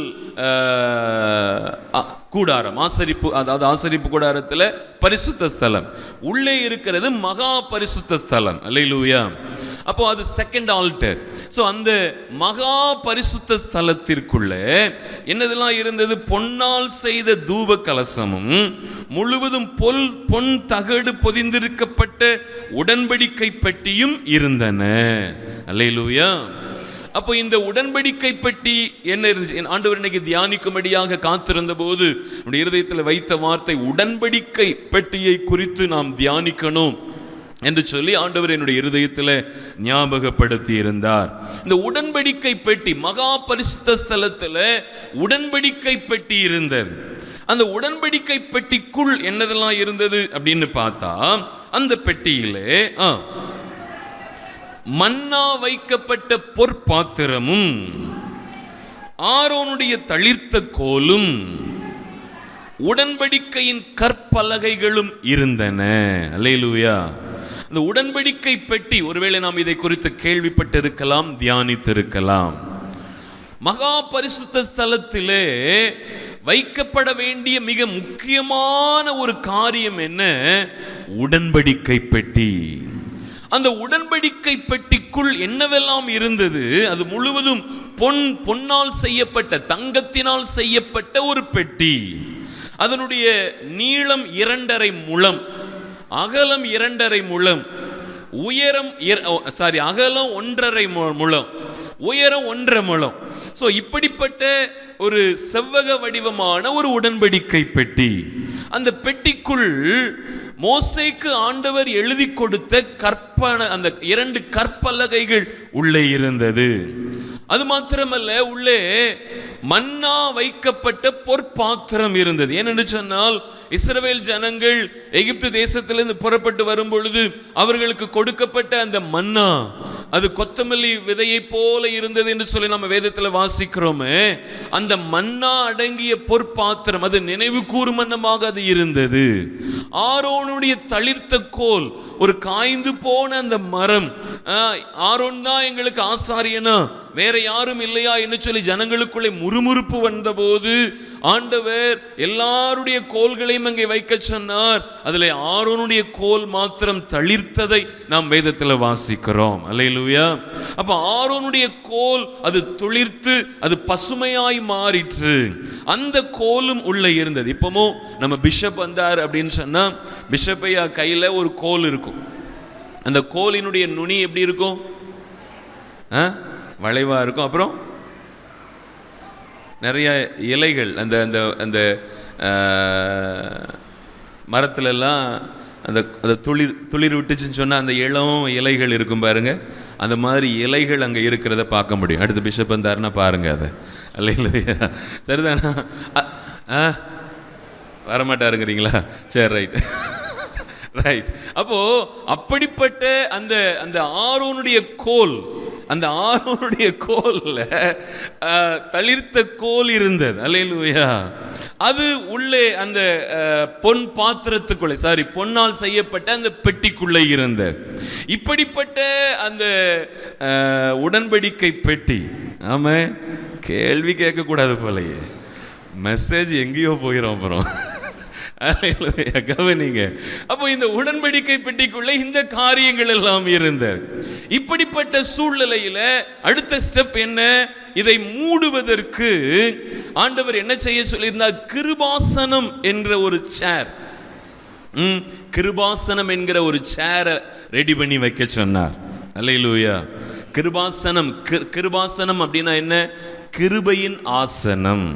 Speaker 1: கூடாரம் ஆசரிப்பு, அதாவது ஆசரிப்பு கூடாரத்தில் பரிசுத்த ஸ்தலம். உள்ளே இருக்கிறது மகா பரிசுத்த ஸ்தலம். அல்லேலூயா. அப்போ அது செகண்ட் ஆல்டர். ஸோ அந்த மகா பரிசுத்த ஸ்தலத்திற்குள்ளே என்னதெல்லாம் இருந்தது? பொன்னால் செய்த தூப கலசமும் முழுவதும் பொன் தகடு பொதிந்திருக்கப்பட்ட உடன்படிக்கை பெட்டியும் இருந்தன. அல்லேலூயா. அப்போ இந்த உடன்படிக்கை பெட்டி என்ன இருந்துச்சு? ஆண்டவர் இன்னைக்கு தியானிக்கும்படியாக காத்திருந்த போது நம்முடைய இருதயத்தில் வைத்த வார்த்தை உடன்படிக்கை பெட்டியை குறித்து நாம் தியானிக்கணும் என்று சொல்லி ஆண்டவர் என்னுடைய இருதயத்தில் ஞாபகப்படுத்தி இருந்தார். இந்த உடன்படிக்கை பெட்டி மகா பரிசுத்த ஸ்தலத்தில் உடன்படிக்கை பெட்டி இருந்தது. அந்த உடன்படிக்கை பெட்டிக்குள் என்னதெல்லாம் இருந்தது அப்படின்னு பார்த்தா, அந்த பெட்டியிலே மன்னா வைக்கப்பட்ட பொற்பாத்திரமும் ஆரோனுடைய தளிர்த்த கோலும் உடன்படிக்கையின் கற்பலகைகளும் இருந்தன. அல்லேலூயா. அந்த உடன்படிக்கை பெட்டி, ஒருவேளை நாம் இதை குறித்து கேள்விப்பட்டிருக்கலாம், தியானித்திருக்கலாம். மகா பரிசுத்த ஸ்தலத்திலே வைக்கப்பட வேண்டிய மிக முக்கியமான ஒரு காரியம் என்ன? உடன்படிக்கை பெட்டி. அந்த உடன்படிக்கை பெட்டிக்குள் என்னவெல்லாம் இருந்தது? அது முழுவதும் பொன்னால் செய்யப்பட்ட, தங்கத்தினால் செய்யப்பட்ட ஒரு பெட்டி. அதனுடைய நீளம் 2.5 முழம், அகலம் 2.5 முழம், உயரம் அகலம் 1.5 முழம், உயரம் 1.5 முழம். ஸோ இப்படிப்பட்ட ஒரு செவ்வக வடிவமான ஒரு உடன்படிக்கை பெட்டி. அந்த பெட்டிக்குள் மோசேக்கு ஆண்டவர் எழுதி கொடுத்த அந்த 2 கற்பலகைகள் உள்ளே இருந்தது. அது மாத்திரமல்ல, உள்ளே மன்னா வைக்கப்பட்ட பொற்பாத்திரம் இருந்தது. ஏனென்று சொன்னால், இஸ்ரவேல் ஜனங்கள் எகிப்து தேசத்திலிருந்து புறப்பட்டு வரும் பொழுது அவர்களுக்கு கொடுக்கப்பட்ட அந்த மன்னா அது கொத்தமல்லி விதையை போல இருந்தது என்று சொல்லி நம்ம வேதத்தில் வாசிக்கிறோமே. அந்த மன்னா அடங்கிய பொற்பாத்திரம் அது நினைவு கூறும் வண்ணமாக அது இருந்தது. ஆரோனுடைய தளிர்த்த கோல், ஒரு காய்ந்து போன அந்த மரம், ஆரோன் தான் எங்களுக்கு ஆசாரியனா, வேற யாரும் இல்லையா என்று சொல்லி ஜனங்களுக்குள்ளே முறுமுறுப்பு வந்தபோது ஆண்டவர் எல்லாருடைய கோல்களையும் அங்கே வைக்க சொன்னார். அதில் ஆரோனுடைய கோல் மாத்திரம் தளிர்த்ததை நாம் வேதத்தில் வாசிக்கிறோம். அல்லேலூயா. அப்ப ஆரோனுடைய கோல் அது துளிர்த்து அது பசுமையாய் மாறிற்று. அந்த கோலும் உள்ள இருந்தது. இப்பவும் நம்ம பிஷப் வந்தார் அப்படின்னு சொன்னா, பிஷப்பையா கையில ஒரு கோல் இருக்கும். அந்த கோலினுடைய நுனி எப்படி இருக்கும்? வளைவா இருக்கும். அப்புறம் நிறைய இலைகள், அந்த அந்த அந்த மரத்துலலாம் அந்த துளிர் விட்டுச்சுன்னு சொன்னால் அந்த இளம் இலைகள் இருக்கும் பாருங்க. அந்த மாதிரி இலைகள் அங்கே இருக்கிறத பார்க்க முடியும். அடுத்த பிஷப் வந்தாருன்னா பாருங்க அதை. இல்லையா? சரிதானா? வரமாட்டாருங்கிறீங்களா? சரி, ரைட் ரைட். அப்போ அப்படிப்பட்ட அந்த அந்த ஆரோனுடைய கோல், அந்த ஆரோனுடைய கோல்ல தளிர்த்த கோல் இருந்தது. அல்லேலூயா. அது உள்ளே அந்த பொன் பாத்திரத்துக்குள்ளே, பொன்னால் செய்யப்பட்ட அந்த பெட்டிக்குள்ளே இருந்தது. இப்படிப்பட்ட அந்த உடன்படிக்கை பெட்டி. ஆமா, கேள்வி கேட்க கூடாது போலயே, மெசேஜ் எங்கேயோ போயிடும் அப்புறம். கவனிங்க. அப்போ இந்த உடன்படிக்கை பெட்டிக்குள்ள இந்த காரியங்கள் எல்லாம் இருந்தது. இப்படிப்பட்ட சூழ்நிலையில அடுத்த ஸ்டெப் என்ன? இதை மூடுவதற்கு ஆண்டவர் என்ன செய்ய சொல்லியிருந்தார்? கிருபாசனம் என்ற ஒரு சேர், கிருபாசனம் என்கிற ஒரு சேரை ரெடி பண்ணி வைக்க சொன்னார். அல்லேலூயா. கிருபாசனம், கிருபாசனம் அப்படின்னா என்ன? கிருபையின் ஆசனம்.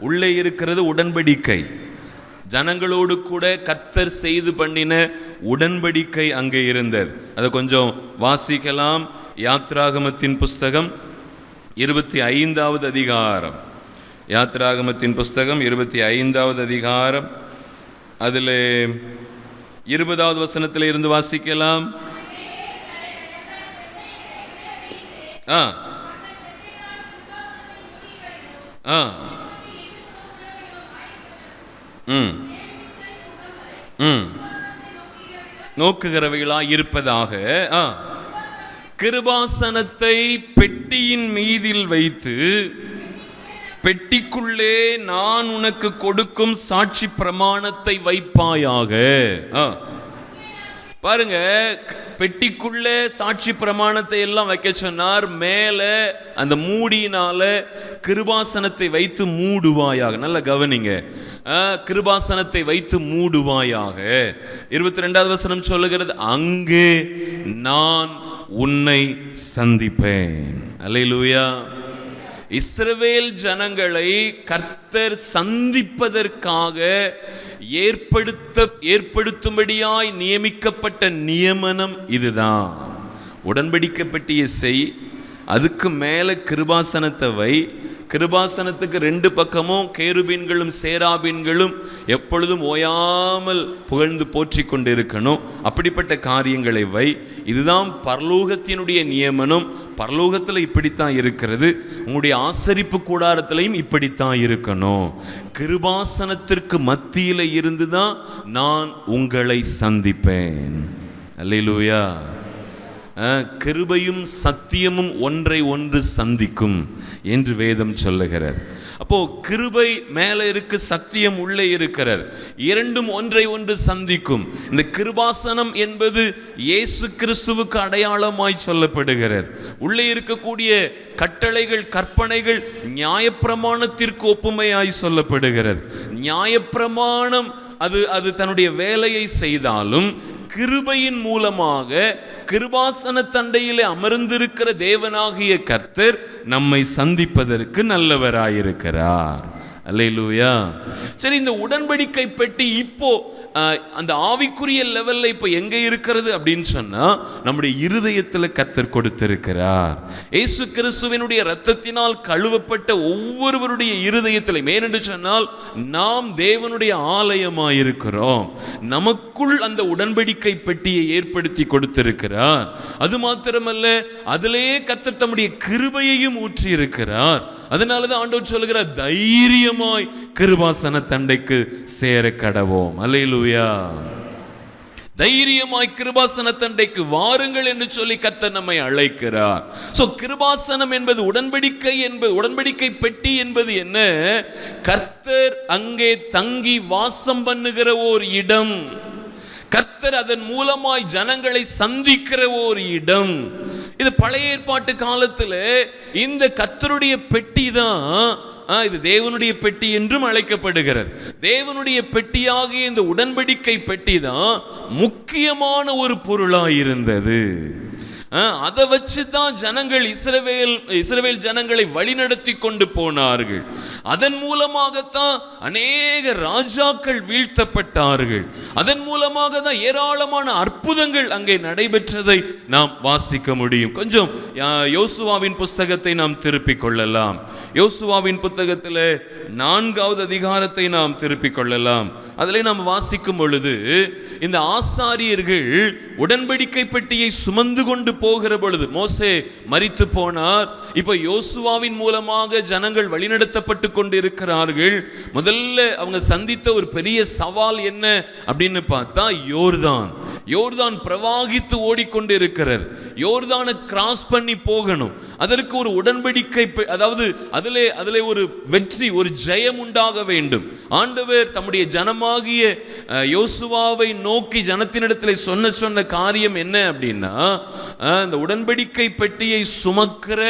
Speaker 1: உள்ளே இருக்கிறது உடன்படிக்கை, ஜனங்களோடு கூட கர்த்தர் செய்து பண்ணின உடன்படிக்கை அங்கே இருந்தது. அதை கொஞ்சம் வாசிக்கலாம். யாத்ராகமத்தின் புஸ்தகம் 25வது அதிகாரம், யாத்திராகமத்தின் புஸ்தகம் 25வது அதிகாரம், அதில் 20வது வசனத்தில் இருந்து வாசிக்கலாம். நோக்குகிறவைகளாய் இருப்பதாக கிருபாசனத்தை பெட்டியின் மீதில் வைத்து பெட்டிக்குள்ளே நான் உனக்கு கொடுக்கும் சாட்சி பிரமாணத்தை வைப்பாயாக. பாருங்க, பெட்டிக்குள்ளே சாட்சி பிரமாணத்தை எல்லாம் வைக்க சொன்னார். மேல அந்த மூடியினால கிருபாசனத்தை வைத்து மூடுவாயாக. நல்ல கவனிங்க, கிருபாசனத்தை வைத்து மூடுவாயாக. 22வது வசனம் சொல்லுகிறது, அங்கே நான் உன்னை சந்திப்பேன். அல்லேலூயா. இஸ்ரவேல் ஜனங்களை கர்த்தர் சந்திப்பதற்காக ஏற்படுத்தும்படியாய் நியமிக்கப்பட்ட நியமனம் இதுதான். உடன்படிக்கை பெட்டியை செய், அதுக்கு மேலே கிருபாசனத்தை வை. கிருபாசனத்துக்கு 2 பக்கமும் கேருபீன்களும் சேராபீன்களும் எப்பொழுதும் ஓயாமல் புகழ்ந்து போற்றி கொண்டு இருக்கணும். அப்படிப்பட்ட காரியங்களை வை. இதுதான் பரலோகத்தினுடைய நியமனம். பரலோகத்தில் இப்படித்தான் இருக்கிறது. உங்களுடைய ஆசரிப்பு கூடாரத்திலையும் இப்படித்தான் இருக்கணும். கிருபாசனத்திற்கு மத்தியில் இருந்து தான் நான் உங்களை சந்திப்பேன். அல்லேலூயா. கிருபையும் சத்தியமும் ஒன்றை ஒன்று சந்திக்கும் என்று வேதம் சொல்லுகிறது. அப்போ கிருபை மேலே இருக்கு, சத்தியம் உள்ளே இருக்கிறது. இரண்டும் ஒன்றை ஒன்று சந்திக்கும். இந்த கிருபாசனம் என்பது இயேசு கிறிஸ்துவுக்கு அடையாளமாய் சொல்லப்படுகிறது. உள்ளே இருக்கக்கூடிய கட்டளைகள், கற்பனைகள் நியாயப்பிரமாணத்திற்கு ஒப்புமையாய் சொல்லப்படுகிறது. நியாயப்பிரமாணம் அது தன்னுடைய வேலையை செய்தாலும் கிருபையின் மூலமாக கிருபாசன தண்டையிலே அமர்ந்திருக்கிற தேவனாகிய கர்த்தர் நம்மை சந்திப்பதற்கு நல்லவராயிருக்கிறார். அல்லேலூயா. சரி, இந்த உடன்படிக்கை பெட்டி இப்போ அந்த ஆவிக்குரிய லெவல்ல இப்போ எங்க இருக்கிறது அப்படின்னு சொன்னா, நம்முடைய இருதயத்தில் கர்த்தர் கொடுத்திருக்கிறார். இயேசு கிறிஸ்துவினுடைய இரத்தத்தினால் கழுவப்பட்ட ஒவ்வொருவருடைய இருதயத்திலும், ஏனென்று சொன்னால் நாம் தேவனுடைய ஆலயமாயிருக்கிறோம். நமக்குள் அந்த உடன்படிக்கை பெட்டியை ஏற்படுத்தி கொடுத்திருக்கிறார். அது மாத்திரமல்ல, அதிலேயே கர்த்தர் தம்முடைய கிருபையையும் ஊற்றி இருக்கிறார். அதனாலதான் ஆண்டவர் சொல்லுகிறார், தைரியமாய் கிருபாசன தண்டைக்கு சேர கடவோம். அல்லேலூயா. தைரியமாய் கிருபாசன தண்டைக்கு வாருங்கள் என்று சொல்லி கர்த்தர் நம்மை அழைக்கிறார். சோ கிருபாசனம் என்பது உடன்படிக்கை பெட்டி என்பது என்ன? கர்த்தர் அங்கே தங்கி வாசம் பண்ணுகிற ஓர் இடம். கர்த்தர் அதன் மூலமாய் ஜனங்களை சந்திக்கிற ஓர் இடம். இது பழைய ஏற்பாட்டு காலத்துல இந்த கர்த்தருடைய பெட்டி தான், இது தேவனுடைய பெட்டி என்றும் அழைக்கப்படுகிறது. தேவனுடைய பெட்டியாகிய இந்த உடன்படிக்கை பெட்டி தான் முக்கியமான ஒரு பொருளாயிருந்தது. அதை வச்சுதான் ஜனங்கள் இஸ்ரவேல் ஜனங்களை வழிநடத்தி கொண்டு போனார்கள். அதன் மூலமாகத்தான் அநேக ராஜாக்கள் வீழ்த்தப்பட்டார்கள். அதன் மூலமாக தான் ஏராளமான அற்புதங்கள் அங்கே நடைபெற்றதை நாம் வாசிக்க முடியும். கொஞ்சம் யோசுவாவின் புஸ்தகத்தை நாம் திருப்பிக் கொள்ளலாம். யோசுவாவின் புத்தகத்தில் 4வது அதிகாரத்தை நாம் திருப்பிக் கொள்ளலாம். அதிலே நாம் வாசிக்கும் பொழுது, இந்த ஆசாரியர்கள் உடன்படிக்கை பெட்டியை சுமந்து கொண்டு போகிற பொழுது, மோசே மரித்து போனார். இப்ப யோசுவாவின் மூலமாக ஜனங்கள் வழிநடத்தப்பட்டு கொண்டு இருக்கிறார்கள். முதல்ல அவங்க சந்தித்த ஒரு பெரிய சவால் என்ன அப்படின்னு பார்த்தா, யோர்தான் பிரவாகித்து ஓடிக்கொண்டு இருக்கிறது. யோர்தானை கிராஸ் பண்ணி போகணும். அதற்கு ஒரு உடன்படிக்கை, அதாவது அதிலே ஒரு வெற்றி, ஒரு ஜெயம் உண்டாக வேண்டும். ஆண்டவர் தம்முடைய ஜனமாகிய யோசுவாவை நோக்கி ஜனத்தினிடத்தில் சொன்ன காரியம் என்ன அப்படின்னா, இந்த உடன்படிக்கை பெட்டியை சுமக்கிற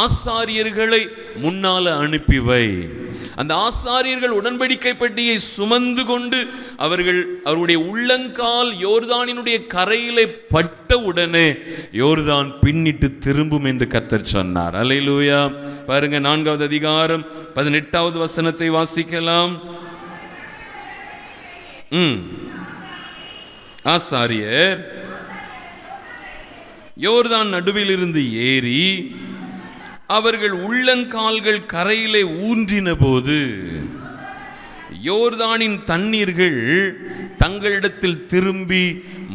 Speaker 1: ஆசாரியர்களை முன்னால அனுப்பி வை. அந்த ஆசாரியர்கள் உடன்படிக்கை பெட்டியை சுமந்து கொண்டு அவருடைய உள்ளங்கால் யோர்தானினுடைய கரையிலே பட்ட உடனே யோர்தான் பின்னிட்டு திரும்பும் என்று கர்த்தர் சொன்னார். அல்லேலூயா. பாருங்க, 4வது அதிகாரம் 18வது வசனத்தை வாசிக்கலாம். ஆசாரியர் யோர்தான் நடுவில் இருந்து ஏறி அவர்கள் உள்ளங்கால்கள் கரையிலே ஊன்றின போது யோர்தானின் தண்ணீர்கள் தங்களிடத்தில் திரும்பி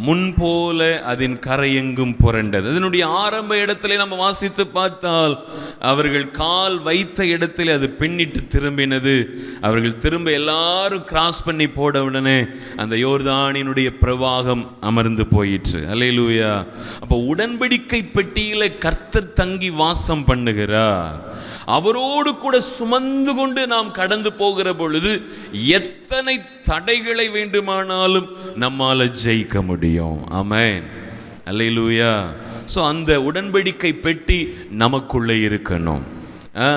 Speaker 1: முன்போல அதன் கரையெங்கும் புரண்டது. அதனுடைய ஆரம்ப இடத்துல நம்ம வாசித்து பார்த்தால் அவர்கள் கால் வைத்த இடத்துல அது பின்னிட்டு திரும்பினது. அவர்கள் திரும்ப எல்லாரும் கிராஸ் பண்ணி போட உடனே அந்த யோர்தானினுடைய பிரவாகம் அமர்ந்து போயிற்று. அல்லேலூயா. அப்போ உடன்படிக்கை பெட்டியில கர்த்தர் தங்கி வாசம் பண்ணுகிறார். அவரோடு கூட சுமந்து கொண்டு நாம் கடந்து போகிற பொழுது எத்தனை தடைகளை வேண்டுமானாலும் நம்மால ஜெயிக்க முடியும். ஆமென். அல்லேலூயா. சோ அந்த உடன்படிக்கை பெட்டி நமக்குள்ளே இருக்கணும்.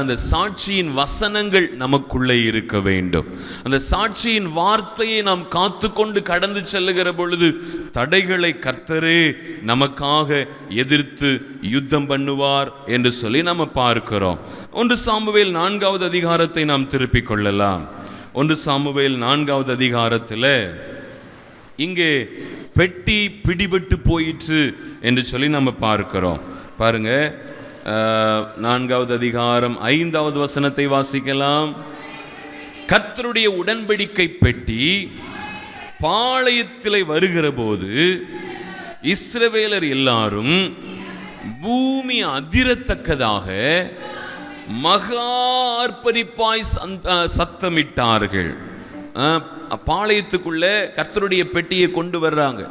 Speaker 1: அந்த சாட்சியின் வசனங்கள் நமக்குள்ளே இருக்க வேண்டும். அந்த சாட்சியின் வார்த்தையை நாம் காத்து கொண்டு கடந்து செல்லுகிற பொழுது தடைகளை கர்த்தரே நமக்காக எதிர்த்து யுத்தம் பண்ணுவார் என்று சொல்லி நம்ம பார்க்கிறோம். 1 சாமுவேல் 4வது அதிகாரத்தை நாம் திருப்பிக் கொள்ளலாம். 1 சாமுவேல் 4வது அதிகாரத்தில் இங்கே பெட்டி பிடிபட்டு போயிற்று என்று சொல்லி நம்ம பார்க்கிறோம். பாருங்க, 4வது அதிகாரம் 5வது வசனத்தை வாசிக்கலாம். கர்த்தருடைய உடன்படிக்கை பெட்டி பாளையத்திலே வருகிற போது இஸ்ரவேலர் எல்லாரும் பூமி அதிரத்தக்கதாக மகா ஆர்ப்பரிப்பாய் சத்தமிட்டார்கள். பாளையத்துக்குள்ள கர்த்தருடைய பெட்டியை கொண்டு வர்றாங்க.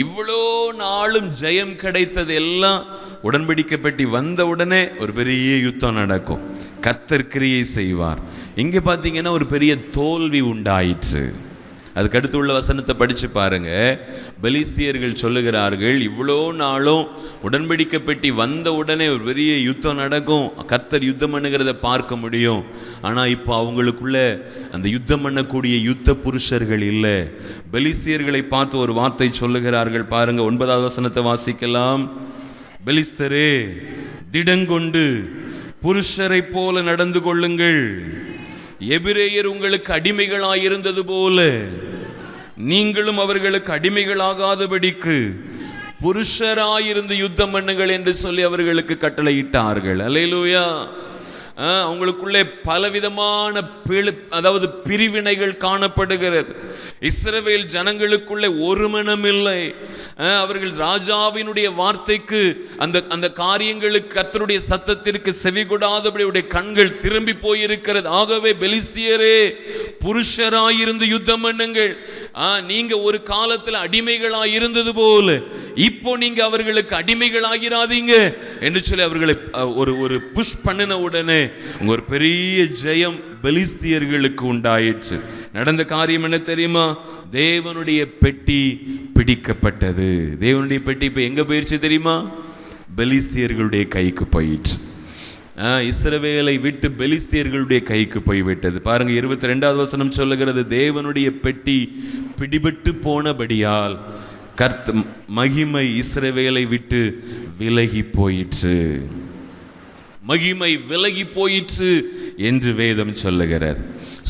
Speaker 1: இவ்வளோ நாளும் ஜெயம் கிடைத்தது எல்லாம் உடன்படிக்கை பெட்டி வந்த உடனே ஒரு பெரிய யுத்தம் நடக்கும். கர்த்தர் கிரியை செய்வார். இங்கே பார்த்தீங்கன்னா ஒரு பெரிய தோல்வி உண்டாயிற்று. அதுக்கு அடுத்து உள்ள வசனத்தை படித்து பாருங்க. பெலிஸ்தியர்கள் சொல்லுகிறார்கள், இவ்வளோ நாளும் உடன்படிக்கை பெட்டி வந்த உடனே ஒரு பெரிய யுத்தம் நடக்கும், கர்த்தர் யுத்தம் பண்ணுகிறத பார்க்க முடியும். ஆனால் இப்போ அவங்களுக்குள்ள அந்த யுத்தம் பண்ணக்கூடிய யுத்த புருஷர்கள் இல்லை. பெலிஸ்தியர்களை பார்த்து ஒரு வார்த்தை சொல்லுகிறார்கள். பாருங்க, 9வது வசனத்தை வாசிக்கலாம். பெலிஸ்தரே, திடங்கொண்டு புருஷரை போல நடந்து கொள்ளுங்கள். எபிரேயர் உங்களுக்கு அடிமைகளாயிருந்தது போல நீங்களும் அவர்களுக்கு அடிமைகளாகாதபடிக்கு புருஷராயிருந்து யுத்தம் பண்ணுங்கள் என்று சொல்லி அவர்களுக்கு கட்டளையிட்டார்கள். அல்லேலூயா. அவங்களுக்குள்ளே பலவிதமான அதாவது பிரிவினைகள் காணப்படுகிறது. இஸ்ரவேல் ஜனங்களுக்குள்ளே ஒரு மனம் இல்லை. அவர்கள் ராஜாவினுடைய வார்த்தைக்கு அந்த காரியங்களுக்கு கர்த்தருடைய சத்தத்திற்கு செவிகொடாதபடி கண்கள் திரும்பி போயிருக்கிறது. ஆகவே பெலிஸ்தியரே, புருஷராயிருந்து யுத்தம் பண்ணுங்கள். நீங்க ஒரு காலத்தில் அடிமைகளாய் இருந்தது போல இப்போ நீங்க அவர்களுக்கு அடிமைகளாகிறாதீங்க என்று சொல்லி அவர்களை ஒரு புஷ் பண்ணின உடனே ஒரு பெரிய ஜெயம் பெலிஸ்தியர்களுக்கு உண்டாயிற்று. நடந்த காரியம் என்ன தெரியுமா? தேவனுடைய பெட்டி பிடிக்கப்பட்டது. தேவனுடைய பெட்டி இப்ப எங்க போயிடுச்சு தெரியுமா? பெலிஸ்தியர்களுடைய கைக்கு போயிற்று. இஸ்ரவேலை விட்டு பெலிஸ்தியர்களுடைய கைக்கு போய்விட்டது. பாருங்க, 22வது வசனம் சொல்லுகிறது, தேவனுடைய பெட்டி பிடிபட்டு போனபடியால் மகிமை இஸ்ரவேலை விட்டு விலகி போயிற்று. மகிமை விலகி போயிற்று என்று வேதம் சொல்லுகிறது.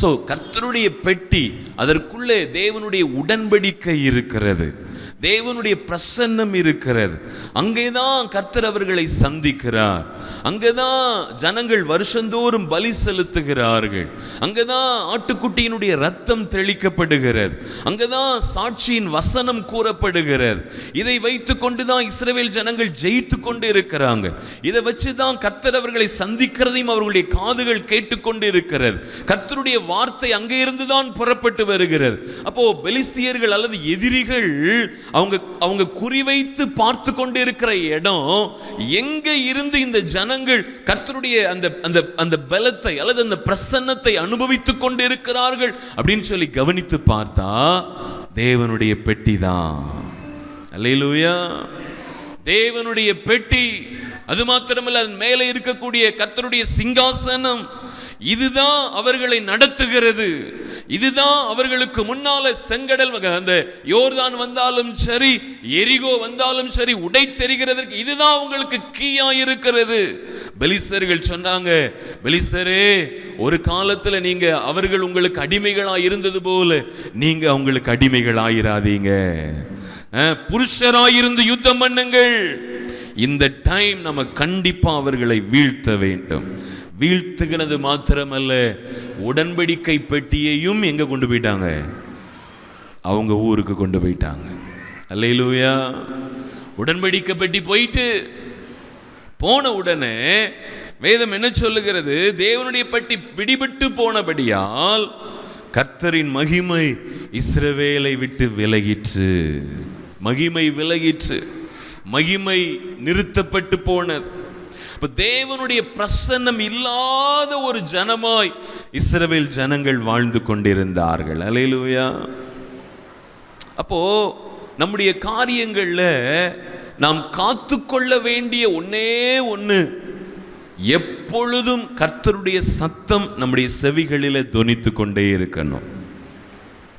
Speaker 1: சோ கர்த்தருடைய பெட்டி, அதற்குள்ளே தேவனுடைய உடன்படிக்கை இருக்கிறது, தேவனுடைய பிரசன்னம் இருக்கிறது. அங்கேதான் கர்த்தர் அவர்களை சந்திக்கிறார். அங்கேதான் ஜனங்கள் வருஷந்தோறும் பலி செலுத்துகிறார்கள். அங்கேதான் ஆட்டுக்குட்டியினுடைய ரத்தம் தெளிக்கப்படுகிறது. அங்கேதான் சாட்சியின் வசனம் கூறப்படுகிறது. இதை வைத்து கொண்டுதான் இஸ்ரவேல் ஜனங்கள் ஜெயித்து கொண்டு இருக்கிறாங்க. இதை வச்சுதான் கர்த்தர் அவர்களை சந்திக்கிறதையும் அவர்களுடைய காதுகள் கேட்டுக்கொண்டு இருக்கிறது. கர்த்தருடைய வார்த்தை அங்கே இருந்துதான் புறப்பட்டு வருகிறது. அப்போ பெலிஸ்தியர்கள் அல்லது எதிரிகள் அவங்க குறிவைத்து பார்த்து கொண்டு இருக்கிற இடம் எங்க இருந்து இந்த ஜனங்கள் கர்த்தருடைய அந்த பலத்தை அல்லது அந்த பிரசன்னத்தை அனுபவித்துக் கொண்டு இருக்கிறார்கள் அப்படின்னு சொல்லி கவனித்து பார்த்தா தேவனுடைய பெட்டி தான். அல்லேலூயா. தேவனுடைய பெட்டி. அது மாத்திரமல்ல, அதன் மேலே இருக்கக்கூடிய கர்த்தருடைய சிங்காசனம், இதுதான் அவர்களை நடத்துகிறது. இதுதான் அவர்களுக்கு முன்னால செங்கடல், அந்த யோர்தான் வந்தாலும் சரி, எரிகோ வந்தாலும் சரி, உடை தெரிகிறதற்கு இதுதான் அவங்களுக்கு கீயா இருக்கிறது. பெலிஸ்தர்கள் சொன்னாங்க, பெலிஸ்தரே, ஒரு காலத்துல நீங்க அவர்கள் உங்களுக்கு அடிமைகளா இருந்தது போல நீங்க அவங்களுக்கு அடிமைகளாயிராதீங்க. புருஷராயிருந்து யுத்தம் பண்ணுங்கள். இந்த டைம் நம்ம கண்டிப்பா அவர்களை வீழ்த்த வேண்டும். வீழ்த்துகிறது மாத்திரமல்ல, உடன்படிக்கை பெட்டியையும் எங்க கொண்டு போயிட்டாங்க? அவங்க ஊருக்கு கொண்டு போயிட்டாங்க. அல்லேலூயா. உடன்படிக்கை பெட்டி போன உடனே வேதம் என்ன சொல்லுகிறது? தேவனுடைய பெட்டி பிடிபட்டு போனபடியால் கர்த்தரின் மகிமை இஸ்ரவேலை விட்டு விலகிற்று. மகிமை விலகிற்று, மகிமை நிறுத்தப்பட்டு போனது. இப்ப தேவனுடைய பிரசன்னம் இல்லாத ஒரு ஜனமாய் இஸ்ரவேல் ஜனங்கள் வாழ்ந்து கொண்டிருந்தார்கள். அல்லேலூயா. அப்போ நம்முடைய காரியங்கள்ல நாம் காத்துக்கொள்ள வேண்டிய ஒன்னே ஒன்று, எப்பொழுதும் கர்த்தருடைய சத்தம் நம்முடைய செவிகளிலே தொனித்து கொண்டே இருக்கணும்.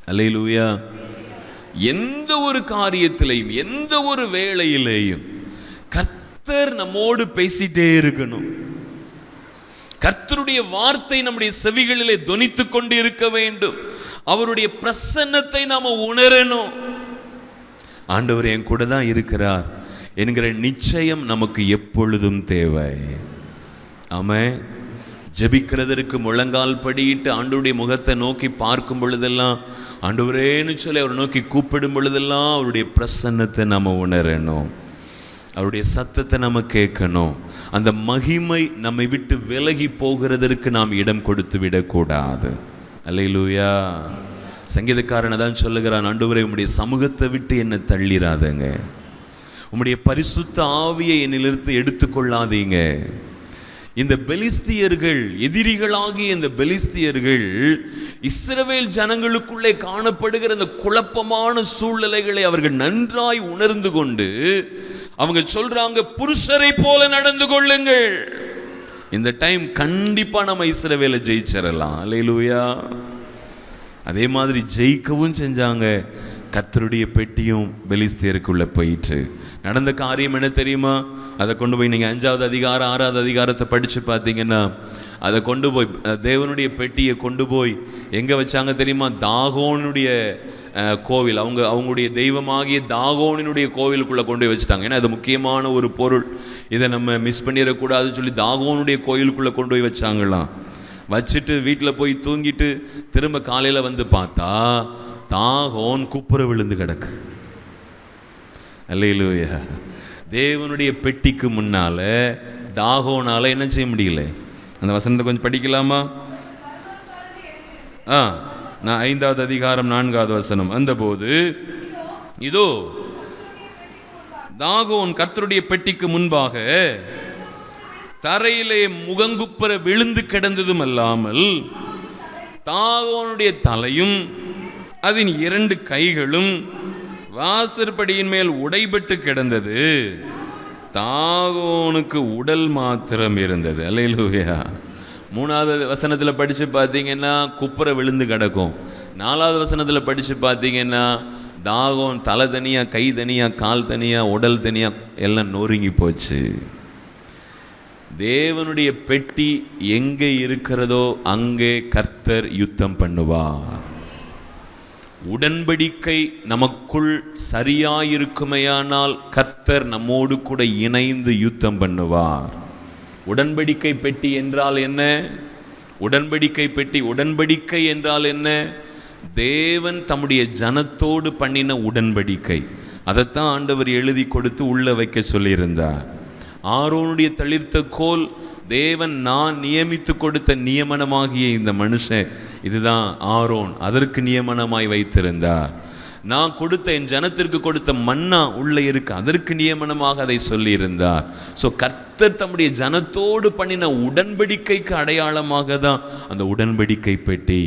Speaker 1: அல்லேலூயா. எந்த ஒரு காரியத்திலையும் எந்த ஒரு வேளையிலேயும் கர்த்தர் நம்மோடு பேசிட்டே இருக்கணும். கர்த்தருடைய வார்த்தை நம்முடைய செவிகளிலே தொனித்து கொண்டு இருக்க வேண்டும். அவருடைய பிரசன்னத்தை நாம உணரணும். ஆண்டவர் என் கூட தான் இருக்கிறார் என்கிற நிச்சயம் நமக்கு எப்பொழுதும் தேவை. ஆமென். ஜெபிக்கிறதற்கு முழங்கால் படியிட்டு ஆண்டவருடைய முகத்தை நோக்கி பார்க்கும் பொழுதெல்லாம், ஆண்டவரேன்னு சொல்லி அவரை நோக்கி கூப்பிடும் பொழுதெல்லாம் அவருடைய பிரசன்னத்தை நம்ம உணரணும். அவருடைய சத்தத்தை நம்ம கேட்கணும். அந்த மகிமை நம்மை விட்டு விலகி போகிறதற்கு நாம் இடம் கொடுத்து விடக்கூடாது. அல்லேலூயா. சங்கீதக்காரன் தான் சொல்லுகிறான், ஆண்டவரே உம்முடைய சமூகத்தை விட்டு என்னை தள்ளிராதங்க, உம்முடைய பரிசுத்த ஆவியை என்னிலிருந்து எடுத்துக்கொள்ளாதீங்க. இந்த பெலிஸ்தியர்கள், எதிரிகளாகிய இந்த பெலிஸ்தியர்கள் இஸ்ரவேல் ஜனங்களுக்குள்ளே காணப்படுகிற இந்த குழப்பமான சூழ்நிலைகளை அவர்கள் நன்றாய் உணர்ந்து கொண்டு அவங்க சொல்றாங்க, புருஷரை போல நடந்து கொள்ளுங்கள். இந்த டைம் கண்டிப்பா நம்ம இஸ்ரவேலை ஜெயிச்சிடலாம். அல்லேலூயா. அதே மாதிரி ஜெயிக்கவும் செஞ்சாங்க. கர்த்தருடைய பெட்டியும் பெலிஸ்தியருக்குள்ள போயிட்டு நடந்த காரியம் என்ன தெரியுமா? அதை கொண்டு போய் நீங்கள் 5வது அதிகாரம் 6வது அதிகாரத்தை படித்து பார்த்தீங்கன்னா, அதை கொண்டு போய் தேவனுடைய பெட்டியை கொண்டு போய் எங்கே வச்சாங்க தெரியுமா? தாகோனுடைய கோவில், அவங்களுடைய தெய்வமாகிய தாகோனினுடைய கோவிலுக்குள்ளே கொண்டு போய் வச்சுட்டாங்க. ஏன்னா அது முக்கியமான ஒரு பொருள், இதை நம்ம மிஸ் பண்ணிடக்கூடாதுன்னு சொல்லி தாகோனுடைய கோயிலுக்குள்ளே கொண்டு போய் வச்சாங்களாம். வச்சுட்டு வீட்டில் போய் தூங்கிட்டு திரும்ப காலையில் வந்து பார்த்தா தாகோன் குப்புற விழுந்து கிடக்கு. அல்லேலூயா. தேவனுடைய பெட்டிக்கு முன்னால தாகோனால என்ன செய்ய முடியல? அந்த வசனத்தை கொஞ்சம் படிக்கலாமா? நான் 5வது அதிகாரம் 4வது வசனம். அந்தபோது இதோ தாகோன் கர்த்தருடைய பெட்டிக்கு முன்பாக தரையிலே முகங்குப்புற விழுந்து கிடந்ததும் அல்லாமல் தாகோனுடைய தலையும் அதன் 2 கைகளும் வாசற்படியின் மேல் உடைபட்டு கிடந்தது. தாகோனுக்கு உடல் மாத்திரம் இருந்தது. அல்லேலூயா. 3வது வசனத்தில் படித்து பார்த்தீங்கன்னா குப்புற விழுந்து கிடக்கும். 4வது வசனத்தில் படித்து பார்த்தீங்கன்னா தாகோன் தலை தனியாக, கை தனியாக, கால் தனியாக, உடல் தனியாக எல்லாம் நொறுங்கி போச்சு. தேவனுடைய பெட்டி எங்கே இருக்கிறதோ அங்கே கர்த்தர் யுத்தம் பண்ணுவார். உடன்படிக்கை நமக்குள் சரியாயிருக்குமையானால் கர்த்தர் நம்மோடு கூட இணைந்து யுத்தம் பண்ணுவார். உடன்படிக்கை பெட்டி என்றால் என்ன? உடன்படிக்கை பெட்டி, உடன்படிக்கை என்றால் என்ன? தேவன் தம்முடைய ஜனத்தோடு பண்ணின உடன்படிக்கை. அதைத்தான் ஆண்டவர் எழுதி கொடுத்து உள்ள வைக்க சொல்லியிருந்தார். ஆரோனுடைய தளிர்த்த கோல் தேவன் நான் நியமித்து கொடுத்த நியமனமாகிய இந்த மனுஷன், இதுதான் ஆரோன், அதற்கு நியமனமாய் வைத்திருந்தார். நான் கொடுத்த என் ஜனத்திற்கு கொடுத்த மன்னா உள்ளே இருக்கு, அதற்கு நியமனமாக அதை சொல்லி இருந்தார். ஸோ கர்த்தர் தம்முடைய ஜனத்தோடு பண்ணின உடன்படிக்கைக்கு அடையாளமாக தான் அந்த உடன்படிக்கை பெட்டி.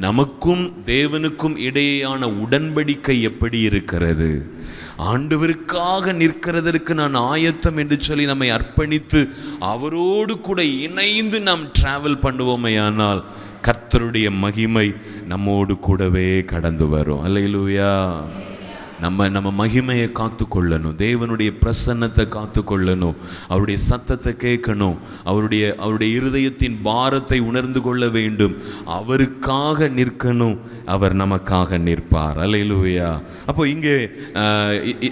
Speaker 1: நமக்கும் தேவனுக்கும் இடையேயான உடன்படிக்கை எப்படி இருக்கிறது? ஆண்டவருக்காக நிற்கிறதற்கு நான் ஆயத்தம் என்று சொல்லி நம்மை அர்ப்பணித்து அவரோடு கூட இணைந்து நாம் டிராவல் பண்ணுவோமே, ஆனால் கர்த்தருடைய மகிமை நம்மோடு கூடவே கடந்து வரும். அல்லேலூயா. நம்ம மகிமையை காத்து கொள்ளணும், தேவனுடைய பிரசன்னத்தை காத்து கொள்ளணும், அவருடைய சத்தத்தை கேட்கணும், அவருடைய இருதயத்தின் பாரத்தை உணர்ந்து கொள்ள வேண்டும், அவருக்காக நிற்கணும், அவர் நமக்காக நிற்பார். அல்லேலூயா. அப்போ இங்கே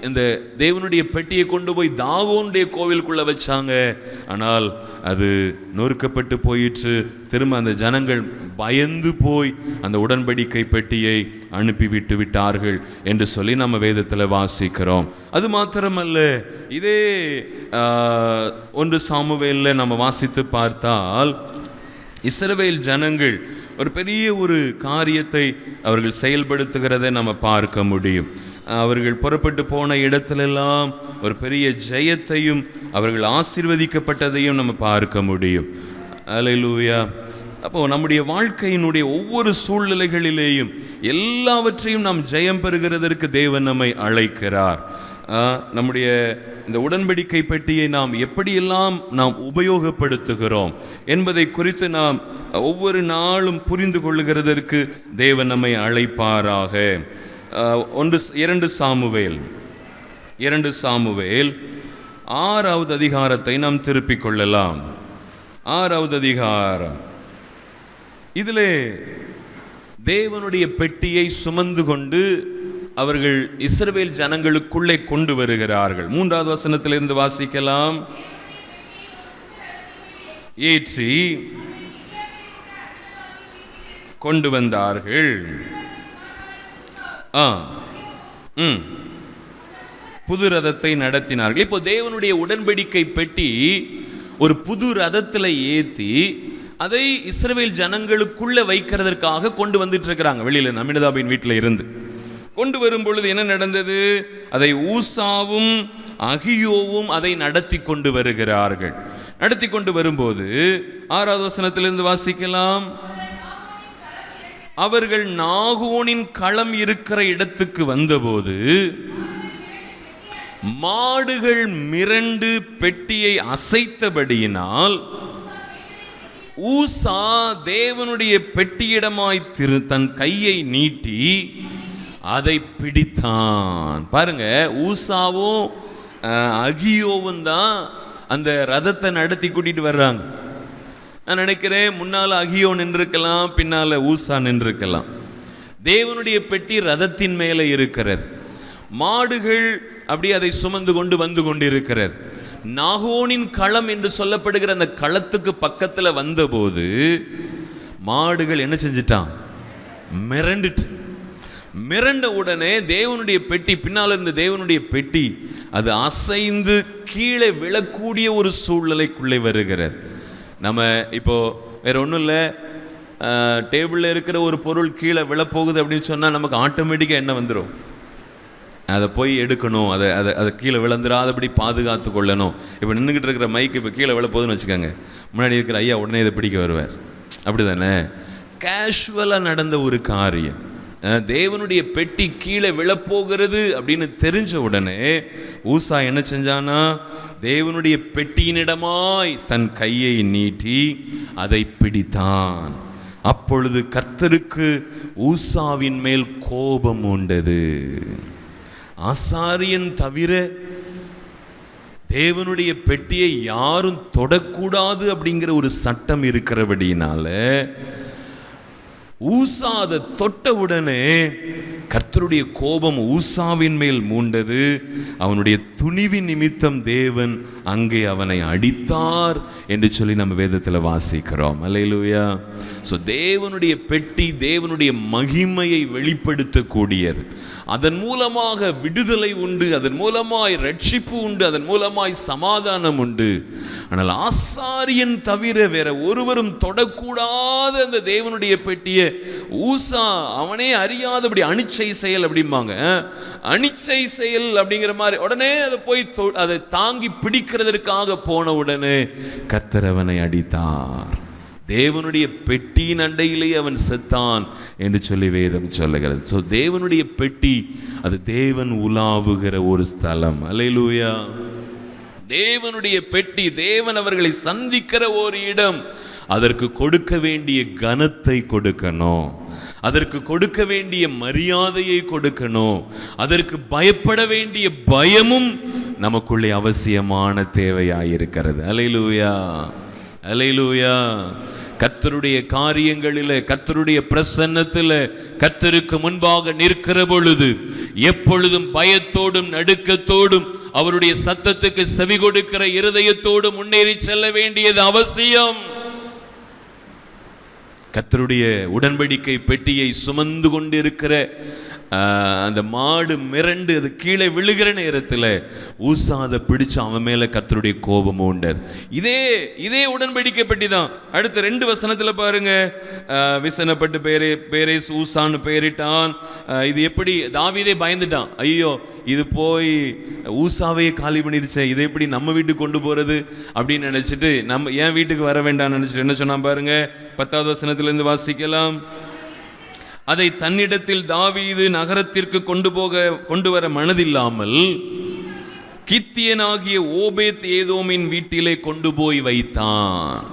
Speaker 1: இந்த தேவனுடைய பெட்டியை கொண்டு போய் தாகோனுடைய கோவிலுக்குள்ள வச்சாங்க. ஆனால் அது நொறுக்கப்பட்டு போயிற்று. திரும்ப அந்த ஜனங்கள் பயந்து போய் அந்த உடன்படிக்கை பெட்டியை அனுப்பிவிட்டு விட்டார்கள் என்று சொல்லி நம்ம வேதத்தில் வாசிக்கிறோம். அது மாத்திரமல்ல, இதே 1 சாமுவேலில் நம்ம வாசித்து பார்த்தால் இஸ்ரவேல் ஜனங்கள் ஒரு பெரிய ஒரு காரியத்தை அவர்கள் செயல்படுத்துகிறதை நம்ம பார்க்க முடியும். அவர்கள் புறப்பட்டு போன இடத்திலெல்லாம் ஒரு பெரிய ஜெயத்தையும் அவர்கள் ஆசீர்வதிக்கப்பட்டதையும் நம்ம பார்க்க முடியும். அல்லேலூயா. அப்போ நம்முடைய வாழ்க்கையினுடைய ஒவ்வொரு சூழ்நிலைகளிலேயும் எல்லாவற்றையும் நாம் ஜெயம் பெறுகிறதற்கு தேவன் நம்மை அழைக்கிறார். நம்முடைய இந்த உடன்படிக்கை பெட்டியை நாம் எப்படியெல்லாம் நாம் உபயோகப்படுத்துகிறோம் என்பதை குறித்து நாம் ஒவ்வொரு நாளும் புரிந்து கொள்ளுகிறதற்கு தேவன் நம்மை அழைப்பாராக. 2 சாமுவேல் 6வது அதிகாரத்தை நாம் திருப்பிக் கொள்ளலாம். 6வது அதிகாரம். இதிலே தேவனுடைய பெட்டியை சுமந்து கொண்டு அவர்கள் இஸ்ரவேல் ஜனங்களுக்குள்ளே கொண்டு வருகிறார்கள். 3வது வசனத்திலிருந்து வாசிக்கலாம். ஏற்றி கொண்டு வந்தார்கள். புது ரதத்தை நடத்தினார்கள். இப்போ தேவனுடைய உடன்படிக்கை பெட்டி ஒரு புது ரதத்தில் ஏற்றி அதை இஸ்ரவேல் ஜனங்களுக்குள்ள வைக்கிறதற்காக கொண்டு வந்துட்டு இருக்கிறாங்க. வெளியில அம்மினதாபின் வீட்டில் இருந்து கொண்டு வரும் பொழுது என்ன நடந்தது? அதை ஊசாவும் அகியோவும் அதை நடத்தி கொண்டு வருகிறார்கள். நடத்தி கொண்டு வரும்போது 6வது வசனத்திலிருந்து வாசிக்கலாம். அவர்கள் நாகோனின் களம் இருக்கிற இடத்துக்கு வந்தபோது மாடுகள் மிரண்டு பெட்டியை அசைத்தபடியினால் ஊசா தேவனுடைய பெட்டியிடமாய் தன் கையை நீட்டி அதை பிடித்தான். பாருங்க, ஊசாவும் அகியோவும் தான் அந்த ரதத்தை நடத்தி கூட்டிட்டு வர்றாங்க. நான் நினைக்கிறேன் முன்னால அகியோ நின்றிருக்கலாம், பின்னால ஊசா நின்றிருக்கலாம். தேவனுடைய பெட்டி ரதத்தின் மேலே இருக்கிறது. மாடுகள் அப்படி அதை சுமந்து கொண்டு வந்து கொண்டிருக்கிறது. நாகோனின் களம் என்று சொல்லப்படுகிற அந்த களத்துக்கு பக்கத்தில் வந்தபோது மாடுகள் என்ன செஞ்சிட்டான்? மிரண்டுட்டு. மிரண்ட உடனே தேவனுடைய பெட்டி, பின்னால் இருந்த தேவனுடைய பெட்டி அது அசைந்து கீழே விழக்கூடிய ஒரு சூழ்நிலைக்குள்ளே வருகிறது. நம்ம இப்போ வேற ஒன்றும் இல்லை, டேபிளில் இருக்கிற ஒரு பொருள் கீழே விழப்போகுது அப்படின்னு சொன்னால் நமக்கு ஆட்டோமேட்டிக்காக என்ன வந்துடும்? அதை போய் எடுக்கணும், அதை கீழே விழுந்துடாதபடி பாதுகாத்து கொள்ளணும். இப்போ நின்றுக்கிட்டு இருக்கிற மைக்கு இப்போ கீழே விழப்போகுதுன்னு வச்சுக்கோங்க, முன்னாடி இருக்கிற ஐயா உடனே இதை பிடிக்க வருவார். அப்படி தானே? கேஷுவலாக நடந்த ஒரு காரியம். தேவனுடைய பெட்டி கீழே விழப்போகிறது அப்படின்னு தெரிஞ்ச உடனே ஊசா என்ன செஞ்சானா? தேவனுடைய பெட்டியினிடமாய் தன் கையை நீட்டி அதை பிடித்தான். அப்பொழுது கர்த்தருக்கு ஊசாவின் மேல் கோபம் உண்டது. ஆசாரியன் தவிர தேவனுடைய பெட்டியை யாரும் தொடக்கூடாது அப்படிங்கிற ஒரு சட்டம் இருக்கிறபடினால ஊசா அதை தொட்டவுடனே கர்த்தருடைய கோபம் ஊசாவின் மேல் மூண்டது. அவனுடைய துணிவின் நிமித்தம் தேவன் அங்கே அவனை அடித்தார் என்று சொல்லி நம்ம வேதத்தில் வாசிக்கிறோம். அல்லேலூயா. ஸோ தேவனுடைய பெட்டி தேவனுடைய மகிமையை வெளிப்படுத்தக்கூடியது. அதன் மூலமாக விடுதலை உண்டு, அதன் மூலமாய் ரட்சிப்பு உண்டு, அதன் மூலமாய் சமாதானம் உண்டு. ஆனால் ஆசாரியன் தவிர வேற ஒருவரும் தொடக்கூடாத அந்த தேவனுடைய பெட்டியை ஊசா அவனே அறியாதபடி அனிச்சை செயல் அப்படிம்பாங்க, அனிச்சை செயல் அப்படிங்கிற மாதிரி உடனே அதை போய் அதை தாங்கி பிடிக்கிறதற்காக போன உடனே கர்த்தர் அவனை அடித்தார். தேவனுடைய பெட்டியின் அண்டையிலேயே அவன் செத்தான் என்று சொல்லி வேதம் சொல்லுகிறது. ஸோ தேவனுடைய பெட்டி அது தேவன் உலாவுகிற ஒரு ஸ்தலம். அல்லேலூயா. தேவனுடைய பெட்டி தேவன் அவர்களை சந்திக்கிற ஒரு இடம். அதற்கு கொடுக்க வேண்டிய கனத்தை கொடுக்கணும், அதற்கு கொடுக்க வேண்டிய மரியாதையை கொடுக்கணும். அதற்கு பயப்பட வேண்டிய பயமும் நமக்குள்ளே அவசியமான தேவையாயிருக்கிறது. அல்லேலூயா, அல்லேலூயா. கர்த்தருடைய காரியங்களில், கர்த்தருடைய பிரசன்னத்தில் கர்த்தருக்கு முன்பாக நிற்கிற பொழுது எப்பொழுதும் பயத்தோடும் நடுக்கத்தோடும் அவருடைய சத்தத்துக்கு செவி கொடுக்கிற இருதயத்தோடு முன்னேறி செல்ல வேண்டியது அவசியம். கர்த்தருடைய உடன்படிக்கை பெட்டியை சுமந்து கொண்டிருக்கிற அந்த மாடு மிரண்டு அது கீழே விழுகிற நேரத்தில் ஊசாத பிடிச்சு அவன் மேல கர்த்தருடைய கோபம் உண்டது. இதே உடன்படிக்கை பெட்டி தான். அடுத்த 2 வசனத்தில் பாருங்க, விசனப்பட்டு பேரே ஊசான்னு பெயரிட்டான். இது எப்படி தாவீதே பயந்துட்டான், ஐயோ இது போய் ஊசாவையே காலி பண்ணிடுச்சே, இதை எப்படி நம்ம வீட்டுக்கு கொண்டு போறது அப்படின்னு நினைச்சிட்டு நம்ம ஏன் வீட்டுக்கு வர வேண்டாம்னு நினைச்சிட்டு என்ன சொன்னா பாருங்க, 10வது வசனத்திலிருந்து வாசிக்கலாம். அதை தன்னிடத்தில் தாவீது நகரத்திற்கு கொண்டு வர மனதில்லாமல் கித்தியனாகிய ஓபேத் ஏதோமின் வீட்டிலே கொண்டு போய் வைத்தான்.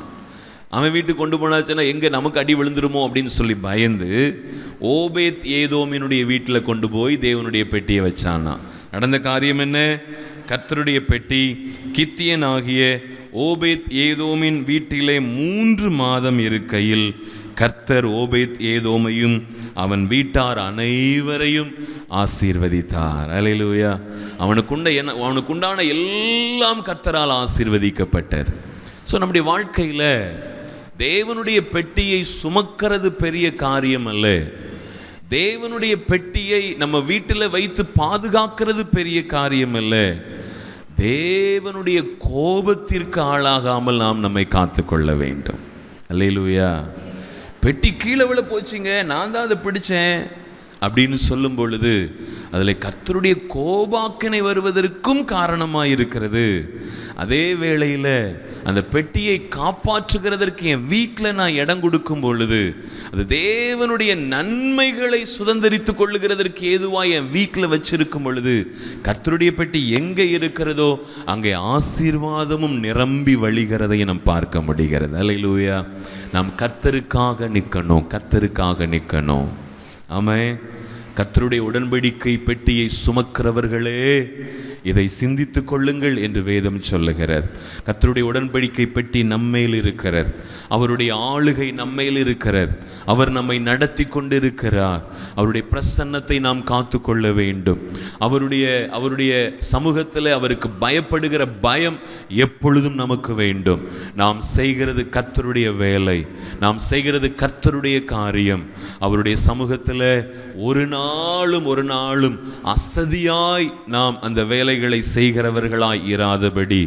Speaker 1: அவன் வீட்டுக்கு கொண்டு போனாச்சுன்னா எங்க நமக்கு அடி விழுந்துருமோ அப்படின்னு சொல்லி பயந்து ஓபேத் ஏதோமினுடைய வீட்டில் கொண்டு போய் தேவனுடைய பெட்டியை வச்சானா. நடந்த காரியம் என்ன? கர்த்தருடைய பெட்டி கித்தியனாகிய ஓபேத் ஏதோமின் வீட்டிலே 3 மாதம் இருக்கையில் கர்த்தர் ஓபேத் ஏதோமையும் அவன் வீட்டார் அனைவரையும் ஆசீர்வதித்தார். அல்லேலூயா. அவனுக்குண்டான எல்லாம் கர்த்தரால் ஆசீர்வதிக்கப்பட்டது. ஸோ நம்முடைய வாழ்க்கையில் தேவனுடைய பெட்டியை சுமக்கிறது பெரிய காரியம் அல்ல. தேவனுடைய பெட்டியை நம்ம வீட்டில் வைத்து பாதுகாக்கிறது பெரிய காரியம் அல்ல. தேவனுடைய கோபத்திற்கு ஆளாகாமல் நாம் நம்மை காத்துக்கொள்ள வேண்டும். அல்லேலூயா. பெட்டி கீழே விழ போச்சுங்க, நான் தான் அதை பிடிச்சேன் அப்படின்னு சொல்லும் பொழுது அதில் கர்த்தருடைய கோபாக்கினை வருவதற்கும் காரணமாக இருக்கிறது. அதே வேளையில் அந்த பெட்டியை காப்பாற்றுகிறதற்கு என் வீட்டில் நான் இடம் கொடுக்கும் பொழுது அது தேவனுடைய நன்மைகளை சுதந்திரித்து கொள்ளுகிறதற்கு ஏதுவாக என் வீட்டில் வச்சிருக்கும் பொழுது கர்த்தருடைய பெட்டி எங்கே இருக்கிறதோ அங்கே ஆசீர்வாதமும் நிரம்பி வழிகிறதை நாம் பார்க்க முடிகிறது. அல்லேலூயா. நாம் கர்த்தருக்காக நிற்கணும், கர்த்தருக்காக நிற்கணும். ஆமென். கர்த்தருடைய உடன்படிக்கை பெட்டியை சுமக்கிறவர்களே இதை சிந்தித்துக் கொள்ளுங்கள் என்று வேதம் சொல்லுகிறது. கர்த்தருடைய உடன்படிக்கை பெட்டி நம்மேல் இருக்கிறது, அவருடைய ஆளுகை நம்மேல் இருக்கிறது, அவர் நம்மை நடத்தி கொண்டிருக்கிறார். அவருடைய பிரசன்னத்தை நாம் காத்து கொள்ள வேண்டும். அவருடைய சமூகத்தில் அவருக்கு பயப்படுகிற பயம் எப்பொழுதும் நமக்கு வேண்டும். நாம் செய்கிறது கர்த்தருடைய வேலை, நாம் செய்கிறது கர்த்தருடைய காரியம். அவருடைய சமூகத்தில் ஒரு நாளும் அசதியாய் நாம் அந்த வேலைகளை செய்கிறவர்களாய் இராதபடி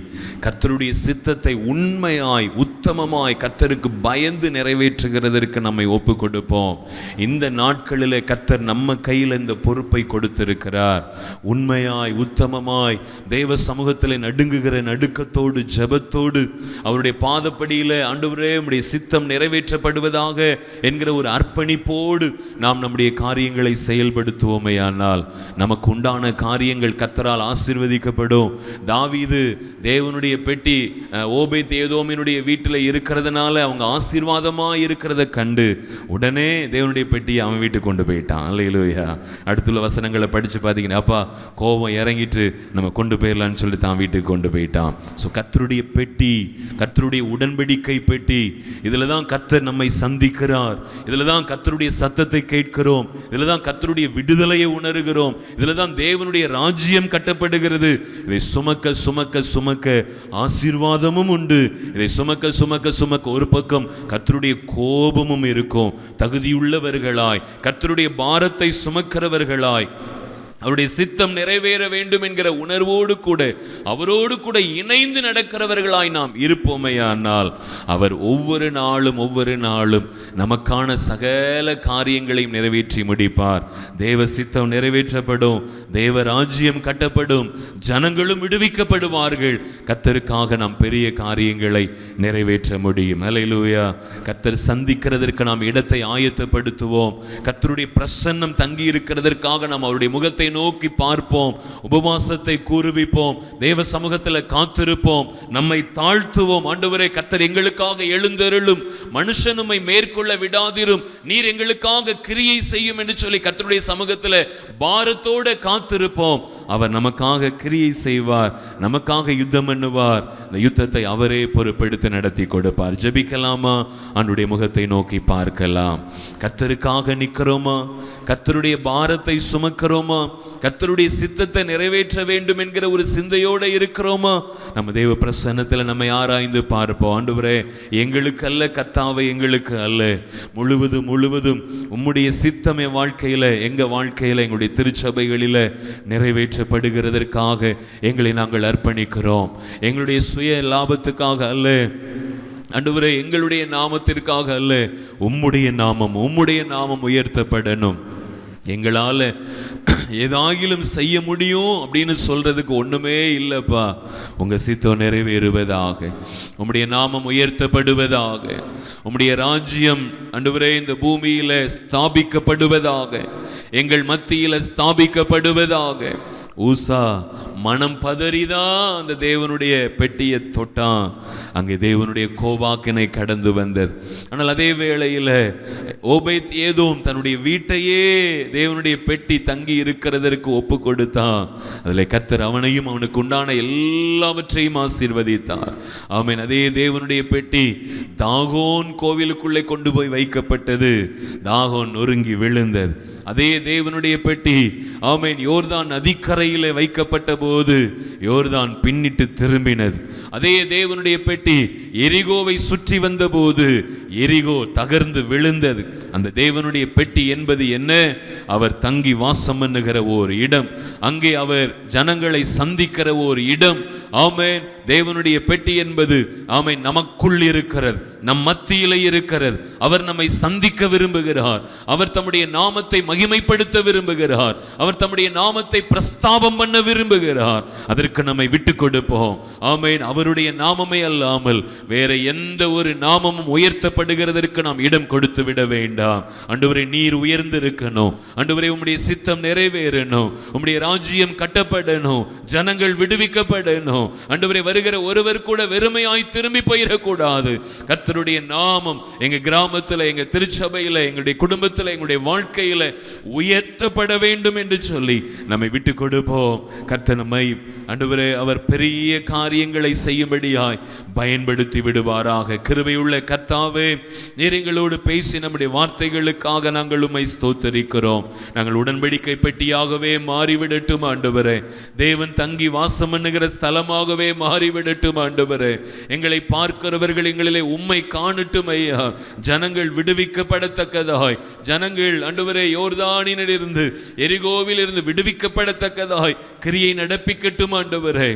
Speaker 1: கர்த்தருடைய சித்தத்தை உண்மையாய் உத்தமமாய் கர்த்தருக்கு பயந்து நிறைவேற்றுகிறதற்கு நம்மை ஒப்பு கொடுப்போம். இந்த நாட்களில் கர்த்தர் நம்ம கையில் இந்த பொறுப்பை கொடுத்திருக்கிறார். உண்மையாய் உத்தமமாய் தேவ சமூகத்தில் நடுங்குகிற நடுக்கத்தோடு ஜெபத்தோடு அவருடைய பாதப்படியில் ஆண்டவரே உம்முடைய சித்தம் நிறைவேற்றப்படுவதாக என்கிற ஒரு அர்ப்பணிப்போடு நாம் நம்முடைய காரியங்களை செயல்படுத்துவோமேயானால் நமக்கு உண்டான காரியங்கள் கர்த்தரால் ஆசீர்வதிக்கப்படும். தாவீது தேவனுடைய பெட்டி ஓபேத் ஏதோமினுடைய வீட்டில் இருக்கிறதுனால அவங்க ஆசீர்வாதமாக இருக்கிறத கண்டு உடனே தேவனுடைய பெட்டியை அவன் வீட்டுக்கு கொண்டு போயிட்டான். அல்லேலூயா. அடுத்துள்ள வசனங்களை படித்து பார்த்தீங்கன்னா அப்பா கோபம் இறங்கிட்டு நம்ம கொண்டு போயிடலான்னு சொல்லி தான் வீட்டுக்கு கொண்டு போயிட்டான். ஸோ கர்த்தருடைய பெட்டி, கர்த்தருடைய உடன்படிக்கை பெட்டி, இதில் தான் கர்த்தர் நம்மை சந்திக்கிறார், இதில் தான் கர்த்தருடைய சத்தத்தை கேட்கிறோம், இதில் தான் கர்த்தருடைய விடுதலையை உணர்கிறோம், இதில் தான் தேவனுடைய ராஜ்யம் கட்டப்படுகிறது. இதை சுமக்க சுமக்க சுமக்க ஆசீர்வாதமும் உண்டு. இதை சுமக்க சுமக்க சுமக்க ஒரு பக்கம் கர்த்தருடைய கோபமும் இருக்கும். தகுதியுள்ளவர்களாய் கர்த்தருடைய பாரத்தை சுமக்கிறவர்களாய் அவருடைய சித்தம் நிறைவேற வேண்டும் என்கிற உணர்வோடு கூட அவரோடு கூட இணைந்து நடக்கிறவர்களாய் நாம் இருப்போமேயானால் அவர் ஒவ்வொரு நாளும் நமக்கான சகல காரியங்களையும் நிறைவேற்றி முடிப்பார். தேவ சித்தம் நிறைவேற்றப்படும், தேவ ராஜ்யம் கட்டப்படும், ஜனங்களும் விடுவிக்கப்படுவார்கள். கர்த்தருக்காக நாம் பெரிய காரியங்களை நிறைவேற்ற முடியும். அல்லேலூயா. கர்த்தர் சந்திக்கிறதற்கு நாம் இடத்தை ஆயத்தப்படுத்துவோம். கர்த்தருடைய பிரசன்னம் தங்கி இருக்கிறதற்காக நாம் அவருடைய முகத்தை நோக்கி பார்ப்போம். உபவாசத்தை கூறுவிப்போம். தேவ சமூகத்தில் காத்திருப்போம். நம்மை தாழ்த்துவோம். ஆண்டவரே, கர்த்தர் எங்களுக்காக எழுந்தருளும், மனுஷன் நம்மை மேற்கொள்ள விடாதிரும், நீர் எங்களுக்காக கிரியை செய்யும் என்று சொல்லி கர்த்தருடைய சமூகத்தில் பாரத்தோட காத்திருப்போம். அவர் நமக்காக கிரியை செய்வார், நமக்காக யுத்தம் பண்ணுவார். இந்த யுத்தத்தை அவரே பொறுப்பெடுத்து நடத்தி கொடுப்பார். ஜெபிக்கலாமா? அவருடைய முகத்தை நோக்கி பார்க்கலாம். கர்த்தருக்காக நிற்கிறோமா? கர்த்தருடைய பாரத்தை சுமக்கிறோமா? கர்த்தருடைய சித்தத்தை நிறைவேற்ற வேண்டும் என்கிற ஒரு சிந்தையோடு இருக்கிறோமா? நம்ம தேவ பிரசன்னத்தில் நம்மை ஆராய்ந்து பார்ப்போம். ஆண்டவரே, எங்களுக்கு அல்ல கர்த்தாவே, எங்களுக்கு அல்ல, முழுவதும் உம்முடைய சித்தம் என் வாழ்க்கையில், எங்கள் வாழ்க்கையில், எங்களுடைய திருச்சபைகளில் நிறைவேற்றப்படுகிறதற்காக எங்களை நாங்கள் அர்ப்பணிக்கிறோம். எங்களுடைய சுய லாபத்துக்காக அல்ல ஆண்டவரே, எங்களுடைய நாமத்திற்காக அல்ல, உம்முடைய நாமம் உயர்த்தப்படணும். எங்களால் ஏதாகிலும் செய்ய முடியும் அப்படின்னு சொல்றதுக்கு ஒண்ணுமே இல்லைப்பா. உங்க சித்தம் நிறைவேறுவதாக, உம்முடைய நாமம் உயர்த்தப்படுவதாக, உம்முடைய ராஜ்யம் ஆண்டவரே இந்த பூமியில ஸ்தாபிக்கப்படுவதாக, எங்கள் மத்தியில ஸ்தாபிக்கப்படுவதாக. ஊசா மனம் பதறிதான் அந்த தேவனுடைய பெட்டியை தொட்டான். அங்கே தேவனுடைய கோபாக்கினை கடந்து வந்தது. ஆனால் அதே வேளையில் ஓபேத் ஏதோம் தன்னுடைய வீட்டையே தேவனுடைய பெட்டி தங்கி இருக்கிறதற்கு ஒப்பு கொடுத்தான். அதில் கர்த்தர் அவனையும் அவனுக்கு உண்டான எல்லாவற்றையும் ஆசீர்வதித்தார். ஆமென். அதே தேவனுடைய பெட்டி தாகோன் கோவிலுக்குள்ளே கொண்டு போய் வைக்கப்பட்டது. தாகோன் நொறுங்கி விழுந்தது. அதே தேவனுடைய பெட்டி ஆமென் யோர்தான் நதிக்கரையிலே வைக்கப்பட்ட போது யோர்தான் பின்னிட்டு திரும்பினது. அதே தேவனுடைய பெட்டி எரிகோவை சுற்றி வந்த போது எரிகோ தகர்ந்து விழுந்தது. அந்த தேவனுடைய பெட்டி என்பது என்ன? அவர் தங்கி வாசம் பண்ணுகிற ஓர் இடம், அங்கே அவர் ஜனங்களை சந்திக்கிற ஓர் இடம். ஆமென். தேவனுடைய பெட்டி என்பது ஆமென் நமக்குள் இருக்கிறது, நம் மத்தியிலே இருக்கிறது. அவர் நம்மை சந்திக்க விரும்புகிறார். அவர் தம்முடைய நாமத்தை மகிமைப்படுத்த விரும்புகிறார். அவர் தம்முடைய நாமத்தை பிரஸ்தாபம் பண்ண விரும்புகிறார். அதற்கு நம்மை விட்டு கொடுப்போம். ஆமென். அவருடைய நாமமே அல்லாமல் வேற எந்த ஒரு நாமமும் உயர்த்தப்படுகிறதற்கு நாம் இடம் கொடுத்து விட வேண்டாம். ஆண்டவரே, நீர் உயர்ந்திருக்கணும். ஆண்டவரே, உம்முடைய சித்தம் நிறைவேறணும். உம்முடைய ராஜ்யம் கட்டப்படணும். ஜனங்கள் விடுவிக்கப்படணும். ஆண்டவரே, வருகிற ஒருவர் கூட வெறுமையாய் திரும்பி போயிடக்கூடாது. கர்த்தருடைய நாமம் எங்க கிராமத்தில், எங்க திருச்சபையில், எங்களுடைய குடும்பத்தில், எங்களுடைய வாழ்க்கையில் உயர்த்தப்பட வேண்டும் என்று சொல்லி நம்மை விட்டு கொடுப்போம். கர்த்தர் நம்மை ஆண்டவரே அவர் பெரிய காரியங்களை செய்யும்படியாய் பயன்படுத்தி விடுவாராக. கிருபையுள்ள கர்த்தாவே, நீர் எங்களோடு பேசி நம்முடைய வார்த்தைகளுக்காக நாங்கள் உம்மை ஸ்தோத்தரிக்கிறோம். நாங்கள் உடன்படிக்கை பெட்டியாகவே மாறிவிடட்டும் ஆண்டவரே. தேவன் தங்கி வாசம் பண்ணுகிற ஸ்தலமாகவே மாறிவிடட்டும் ஆண்டவரே. எங்களை பார்க்கிறவர்கள் எங்களிலே உம்மை காணட்டும் ஐயா. ஜனங்கள் விடுவிக்கப்படத்தக்கதாய், ஜனங்கள் ஆண்டவரே யோர்தானிலிருந்து எரிகோவில் இருந்து விடுவிக்கப்படத்தக்கதாய் கிரியை நடப்பிக்கட்டும் ஆண்டவரே.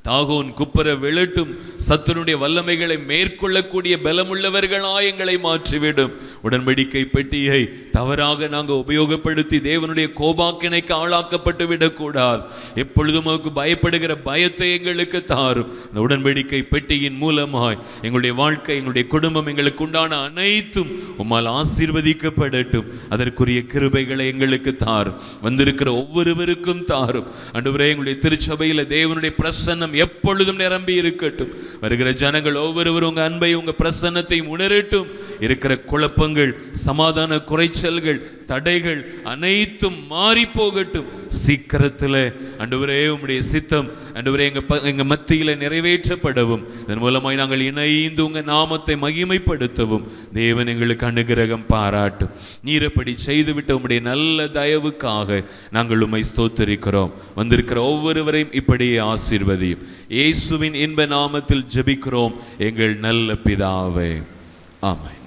Speaker 1: தாகோன் குப்பர விழட்டும். சத்துருடைய வல்லமைகளை மேற்கொள்ளக்கூடிய பலமுள்ளவர்களாய் எங்களை மாற்றிவிடும். உடன்படிக்கை பெட்டியை தவறாக நாங்கள் உபயோகப்படுத்தி தேவனுடைய கோபாக்கினைக்கு ஆளாக்கப்பட்டு விடக்கூடாது. எப்பொழுதும் நமக்கு பயப்படுகிற பயத்தை எங்களுக்கு தாரும். இந்த உடன்படிக்கை பெட்டியின் மூலமாய் எங்களுடைய வாழ்க்கை, எங்களுடைய குடும்பம், எங்களுக்கு உண்டான அனைத்தும் உம்மால் ஆசீர்வதிக்கப்படட்டும். அதற்குரிய கிருபைகளை எங்களுக்கு தாரும். வந்திருக்கிற ஒவ்வொருவருக்கும் தாரும் ஆண்டவரே. எங்களுடைய திருச்சபையில் தேவனுடைய பிரசன்னம் எப்பொழுதும் நிரம்பி இருக்கட்டும். வருகிற ஜனங்கள் ஒவ்வொருவரும் உங்க அன்பை, உங்க பிரசன்னத்தையும் உணரட்டும். இருக்கிற குழப்பங்கள், சமாதான குறைச்சல்கள், தடைகள் அனைத்தும் மாறி போகட்டும். சீக்கிரத்தில் ஆண்டவரே உம்முடைய சித்தம் ஆண்டவரே எங்க மத்தியில நிறைவேற்றப்படவும், இதன் மூலமாய் நாங்கள் இணைந்து உங்க நாமத்தை மகிமைப்படுத்தவும் தேவன் எங்களுக்கு அனுகிரகம் பாராட்டும். நீரப்படி செய்துவிட்ட உம்முடைய நல்ல தயவுக்காக நாங்கள் உம்மை ஸ்தோத்தரிக்கிறோம். வந்திருக்கிற ஒவ்வொருவரையும் இப்படியே ஆசீர்வதியும். இயேசுவின் இன்ப நாமத்தில் ஜெபிக்கிறோம் எங்கள் நல்ல பிதாவே. ஆமென்.